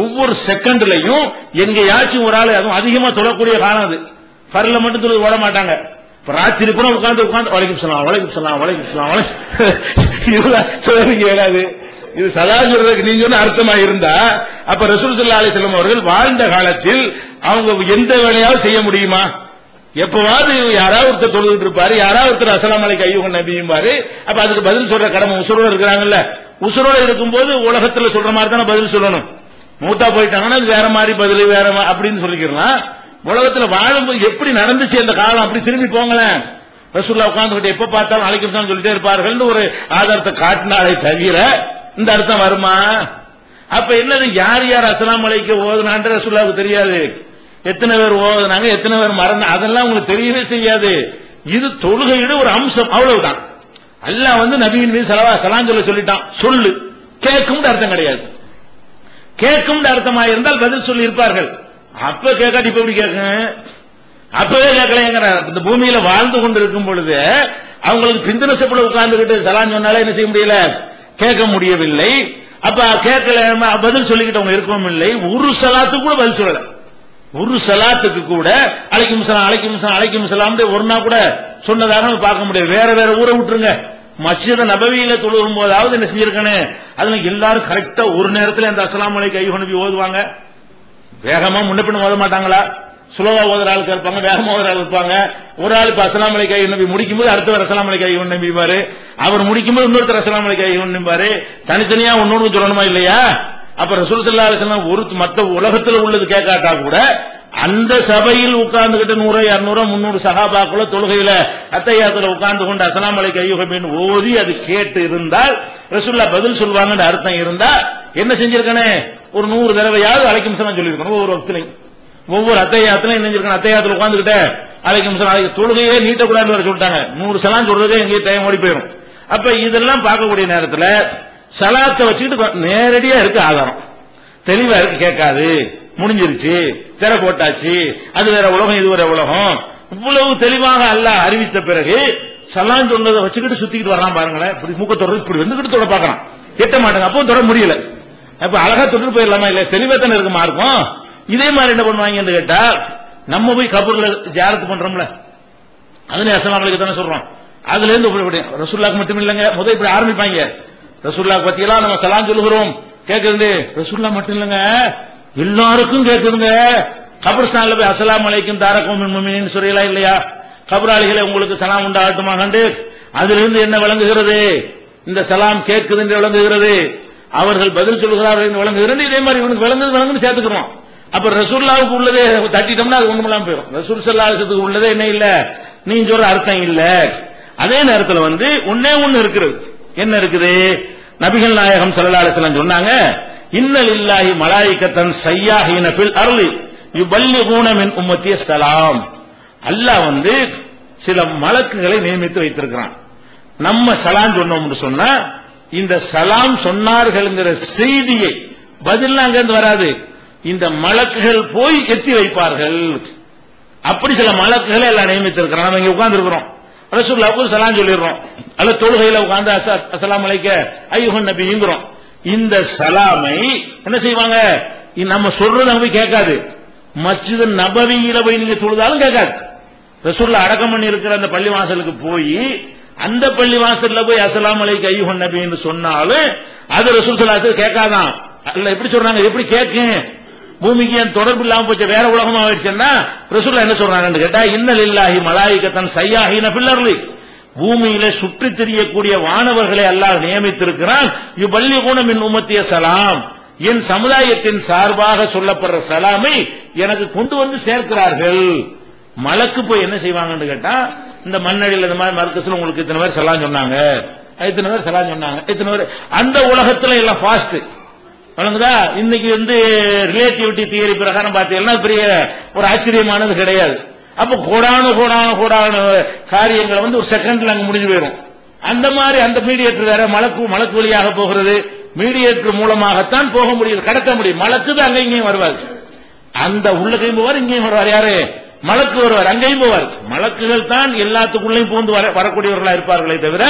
ஒவ்வொரு செகண்ட்லயும் எங்கேயாச்சும் ஒரு ஆள் அதுவும் அதிகமா தொழக்கூடிய காலம் அது. பரல மட்டும் தொழுது ஓட மாட்டாங்க. ராத்திரி கூட உட்கார்ந்து வலைக்கும் சலாம் வலைக்கும் சலாம் வலைக்கும் சலாம் இதெல்லாம் சொல்றீங்க ஏடாது. இது சதா சொல்றதுக்கு நீங்க சொன்ன அர்த்தமா இருந்தா அப்ப ரசூல் ஸல்லல்லாஹு அலைஹி வஸல்லம் அவர்கள் வாழ்ந்த காலத்தில் அவங்க எந்த வேலையாவது செய்ய முடியுமா? எப்பவாவது யாராவது ஒருத்தர் தொழுதுட்டு இருப்பாரு, யாராவது ஒருத்தர் அஸ்ஸலாமு அலைக்கும் அய்யுஹன் நபியும்பாரு. அப்ப அதுக்கு பதில் சொல்ற கடமை உசுரோட இருக்கிறாங்கல்ல. உசுரோட இருக்கும்போது உலகத்துல சொல்ற மாதிரி தானே பதில் சொல்லணும். மூத்தா போயிட்டாங்கன்னா வேற மாதிரி பதில் வேற அப்படின்னு சொல்லிக்கலாம். உலகத்துல வாழும்போது எப்படி நடந்துச்சு அந்த காலம் அப்படி திரும்பி போங்களேன். ரசூலுல்லாஹ் உட்கார்ந்துகிட்டு எப்ப பார்த்தாலும் அலைக்கும் சலாம் சொல்லிட்டே இருப்பார்கள் ஒரு ஆதாரத்தை காட்டினாலே தவிர இந்த அர்த்தம் வருமா? அப்ப என்னது யார் யார் அஸ்ஸலாமு அலைக்கும் ஓதுனான்ற ரசூலுல்லாஹ்வுக்கு தெரியாது. எத்தனை பேர் ஓதுனாங்க, எத்தனை பேர் மறந்து அதெல்லாம் உங்களுக்கு தெரியவே செய்யாது. இது தொழுகையோட ஒரு அம்சம், அவ்வளவுதான். அல்லாஹ் நபியின் மீது சலாம் சொல்ல சொல்லிட்டான். சொல்லு கேட்கும் அர்த்தம் கிடையாது. கேட்கும் அர்த்தமா இருந்தால் பதில் சொல்லி இருப்பார்கள். அப்ப கேட்காட்டி இப்ப எப்படி கேட்க? அப்பவே கேட்கல. இந்த பூமியில வாழ்ந்து கொண்டு இருக்கும் பொழுது அவங்களுக்கு பிந்தின செப்பல உட்கார்ந்துகிட்டு சலாம் சொன்னாலே என்ன செய்ய முடியல, கேட்க முடியவில்லை. அப்ப கேட்கல பதில் சொல்லிக்கிட்டு அவங்க இருக்கவும் இல்லை. ஒரு சலாத்துக்கு கூட பதில் சொல்லல. ஒரு சலாத்துக்கு கூட அலைக்கும் சலாம் அலைக்கும் சலாம் அலைக்கும் சலாம் ஒரு நாள் கூட சொன்னதாக பார்க்க முடியாது. வேற வேற ஊரை விட்டுருங்க, மஸ்ஜித் நபவியில தொழுகும் போதாவது என்ன செஞ்சிருக்கணும், அதுல எல்லாரும் கரெக்டா ஒரு நேரத்தில் அந்த அஸ்ஸலாமு அலைக்கும் அய்யுஹன் நபி ஓதுவாங்க. வேகமா முன்ன பின்ன ஓத மாட்டாங்களா? சுலோவா ஓதுற ஆளுக்கு இருப்பாங்க, வேகமா ஓதுற ஆள் இருப்பாங்க. ஒரு ஆள் இப்ப அஸ்ஸலாமு அலைக்கும் அய்யுஹன் நபி முடிக்கும்போது அடுத்தவர் அஸ்ஸலாமு அலைக்கும் அய்யுஹன் நபி பாரு, அவர் முடிக்கும்போது இன்னொருத்தர் அஸ்ஸலாமு அலைக்கும் அய்யுஹன் நபி பாரு. தனித்தனியா ஒன்னொன்னு சொல்லணுமா இல்லையா? அப்ப ரசூல் ஸல்லல்லாஹு அலைஹி வஸல்லம் ஒரு மத்த உலகத்தில் உள்ளது கேட்காட்டா கூட அந்த சபையில் உட்கார்ந்துகிட்டு 100 200 300 சஹாபாக்கள தொழுகையில அத்தஹியாத்துல உட்கார்ந்து கொண்டு அஸ்ஸலாமு அலைக்கும் அய்யுஹன் ஓதி அது கேட்டு இருந்தால் ரசூலுல்லாஹ் பதில் சொல்வாங்கன்னு அர்த்தம் இருந்தா என்ன செஞ்சிருக்கனே, ஒரு 100 தடவையாவது அலைக்கும் சலாம் சொல்லியிருக்கணும். ஒவ்வொரு வக்திலையும் ஒவ்வொரு அத்தஹியாத்திலும் என்ன செஞ்சிருக்கணும், அத்தஹியாத்துல உட்கார்ந்துகிட்ட அலைக்கும் சலாம் தொழுகையே நீட்டக்கூடாதுன்னு வர சொல்லிட்டாங்க. 100 சலாம் சொல்றதே எங்கேயும் டைம் ஓடி போயிடும். அப்ப இதெல்லாம் பார்க்கக்கூடிய நேரத்துல சலாத்தை வச்சுக்கிட்டு நேரடியா இருக்கு ஆதாரம், தெளிவா இருக்கு, கேட்காது, முடிஞ்சிருச்சு, திரை போட்டாச்சு, அது வேற உலகம் இது வேற உலகம், இவ்வளவு தெளிவாக அல்லாஹ் அறிவித்த பிறகு சலாம் சொன்னதை வச்சுக்கிட்டு சுத்திக்கிட்டு வர்றான் பாருங்களேன். இப்படி மூக்க தொடர்ந்து இப்படி வந்துகிட்டு தொட பாக்கலாம், எட்ட மாட்டாங்க, அப்போ தொட முடியல. அப்ப அழகா தொட்டு போயிடலாமா இல்ல, தெளிவா தானே இருக்குமா இருக்கும். இதே மாதிரி என்ன பண்ணுவாங்கன்னு கேட்டா நம்ம போய் கபூர்ல ஜியாரத் பண்றோம்ல, அதுல அஸ்ஸலாமு அலைக்கும் தானே சொல்றோம். அதுல இருந்து ரசூலுல்லாஹ்க்கு மட்டும் இல்லைங்க, முதல் இப்படி ஆரம்பிப்பாங்க. ரசூலுல்லாஹ் பத்தியெல்லாம் நம்ம சலாம் சொல்லுகிறோம் கேட்குறது ரசூலுல்லாஹ் மட்டும் இல்லைங்க, எல்லாருக்கும் கேட்குதுங்க. கபர்ஸ்தான்ல போய் அஸ்ஸலாமு அலைக்கும் தாரக்கும் மின் முஃமினீன் சொல்றீங்களா இல்லையா? கபராளிகளை உங்களுக்கு சலாம் உண்டாகட்டுமா கண்டு அதிலிருந்து என்ன விளங்குகிறது, இந்த சலாம் கேட்குது என்று விளங்குகிறது, அவர்கள் பதில் சொல்கிறார்கள் என்று விளங்குகிறது. இதே மாதிரி இவனுக்கு விளங்குன்னு சேர்த்துக்கிறோம். அப்ப ரசூலுல்லாஹ்வுக்கு உள்ளதே தட்டிட்டோம்னா அது ஒண்ணுமெல்லாம் போயிடும். ரசூல் ஸல்லல்லாஹு அலைஹி வஸல்லம் உள்ளதே என்ன இல்ல, நீங்க சொல்ற அர்த்தம் இல்ல. அதே நேரத்தில் ஒன்னே ஒன்னு இருக்கிறது. என்ன இருக்குது, நபிகள் நாயகம் ஸல்லல்லாஹு அலைஹி வஸல்லம் சொன்னாங்க, இன்னலில்லாஹி மலாயிகத்தன் ஸய்யாஹீன ஃபில் அர்லி யுபல்லிகூன மின் உம்மத்தி ஸலாம். அல்லாஹ் சில மலக்குகளை நியமித்து வைத்திருக்கிறான். நம்ம சலாம் சொன்னோம்னு சொன்னா இந்த சலாம் சொன்னார்கள்ங்கிற செய்தியை பதில் அங்கிருந்து வராது, இந்த மலக்குகள் போய் எத்தி வைப்பார்கள். அப்படி சில மலக்குகளை எல்லாம் நியமித்திருக்கிறான். நம்ம இங்க உட்கார்ந்து இருக்கிறோம், ரசூலுல்லாஹ்வுக்கு சலாம் சொல்லிடுறோம், அல்ல தொழுகையில உட்கார்ந்து அஸ்ஸலாமு அலைக்கும் அய்யுஹன் நபிங்கிறோம். இந்த சலாமை என்ன செய்வாங்க, நம்ம சொல்றது அங்க போய் கேட்காது, மஸ்ஜித் நபவியில போய் நீங்க தொழுதாலும் கேட்காது. ரசூலுல்லாஹ் அடக்கம் பண்ணி இருக்கிற அந்த பள்ளிவாசலுக்கு போய் அந்த பள்ளிவாசல்ல போய் அஸ்ஸலாமு அலைக்கும் அய்யுஹன் நபி என்று சொன்னாலும் அது ரசூல் ஸல்லல்லாஹு அலைஹி வஸல்லம் கேட்காதான். அல்ல எப்படி சொல்றாங்க, எப்படி கேட்கும், பூமிக்கு என் தொடர்பு இல்லாம போச்சு, வேற உலகமா ஆயிடுச்சுன்னா ரசூலுல்லாஹ் என்ன சொல்றாங்கன்னு கேட்டா, இன்னலில்லாஹி மலாயிகத்தன் ஸய்யாஹீன ஃபில் அர்லி, பூமியில சுற்றி திரியக்கூடிய வானவர்களை அல்லாஹ் நியமித்திருக்கிறான். யுபல்லிகூன மின் உம்மத்தி ஸலாம், என் சமுதாயத்தின் சார்பாக சொல்லப்படுற சலாமை எனக்கு கொண்டு வந்து சேர்க்கிறார்கள். மலக்கு போய் என்ன செய்வாங்கன்னு கேட்டா, இந்த மண்ணடியில் இந்த மாதிரி மர்க்கஸ்ல உங்களுக்கு இத்தனை பேர் சலாம் சொன்னாங்க, இத்தனை பேர் சலாம் சொன்னாங்க, இத்தனை பேர் அந்த உலகத்துல எல்லாம் ஃபாஸ்ட் வழங்குதா. இன்னைக்கு ரிலேட்டிவிட்டி தியரி பிரகாரம் பார்த்தீங்கன்னா பெரிய ஒரு ஆச்சரியமானது கிடையாது. அப்ப கோடான காரியங்களை ஒரு செகண்ட்ல அங்க முடிஞ்சு போயிடும். அந்த மாதிரி அந்த மீடியேட்டர் வேற மலக்கு வழியாக போகிறது, மீடியேட்டர் மூலமாகத்தான் போக முடியும், கடத்த முடியும். மலக்கு தான் அங்க இங்கேயும் வருவார், அந்த உள்ளகையும் போவார், இங்கேயும் வருவார். யாரு, மலக்கு வருவார், அங்கேயும் போவார். மலக்குகள் தான் எல்லாத்துக்குள்ளேயும் பூந்து வரக்கூடியவர்களா இருப்பார்களே தவிர,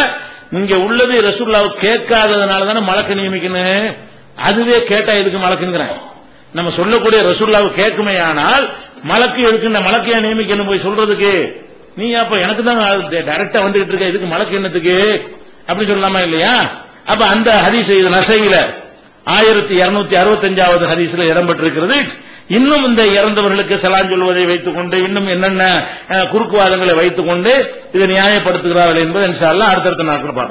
இங்க உள்ளது ரசூலுல்லாஹ் கேட்காததுனால தானே மலக்கு நியமிக்கணும். அதுவே கேட்டா எதுக்கு மலக்குங்கிறேன். நம்ம சொல்லக்கூடிய ரசூலுல்லாஹ் கேட்குமே, ஆனால் மலக்கு எதுக்கு, மலக்கையா நியமிக்கணும் போய் சொல்றதுக்கு? நீ அப்ப எனக்கு தான் டைரக்டா வந்துகிட்டு இருக்க, இதுக்கு மலக்கு என்னத்துக்கு அப்படி சொல்லலாமா இல்லையா? அப்ப அந்த ஹதீஸ் இது நசையில 1265வது ஹதீஸ்ல இடம்பெற்றிருக்கிறது. இன்னும் இந்த இறந்தவர்களுக்கு சலாம் சொல்வதை வைத்துக் கொண்டு இன்னும் என்னென்ன குறுக்குவாதங்களை வைத்துக் கொண்டு இதை நியாயப்படுத்துகிறார்கள் என்பது இன்ஷா அல்லாஹ் அடுத்தடுத்த நாட்கள் பார்க்கலாம்.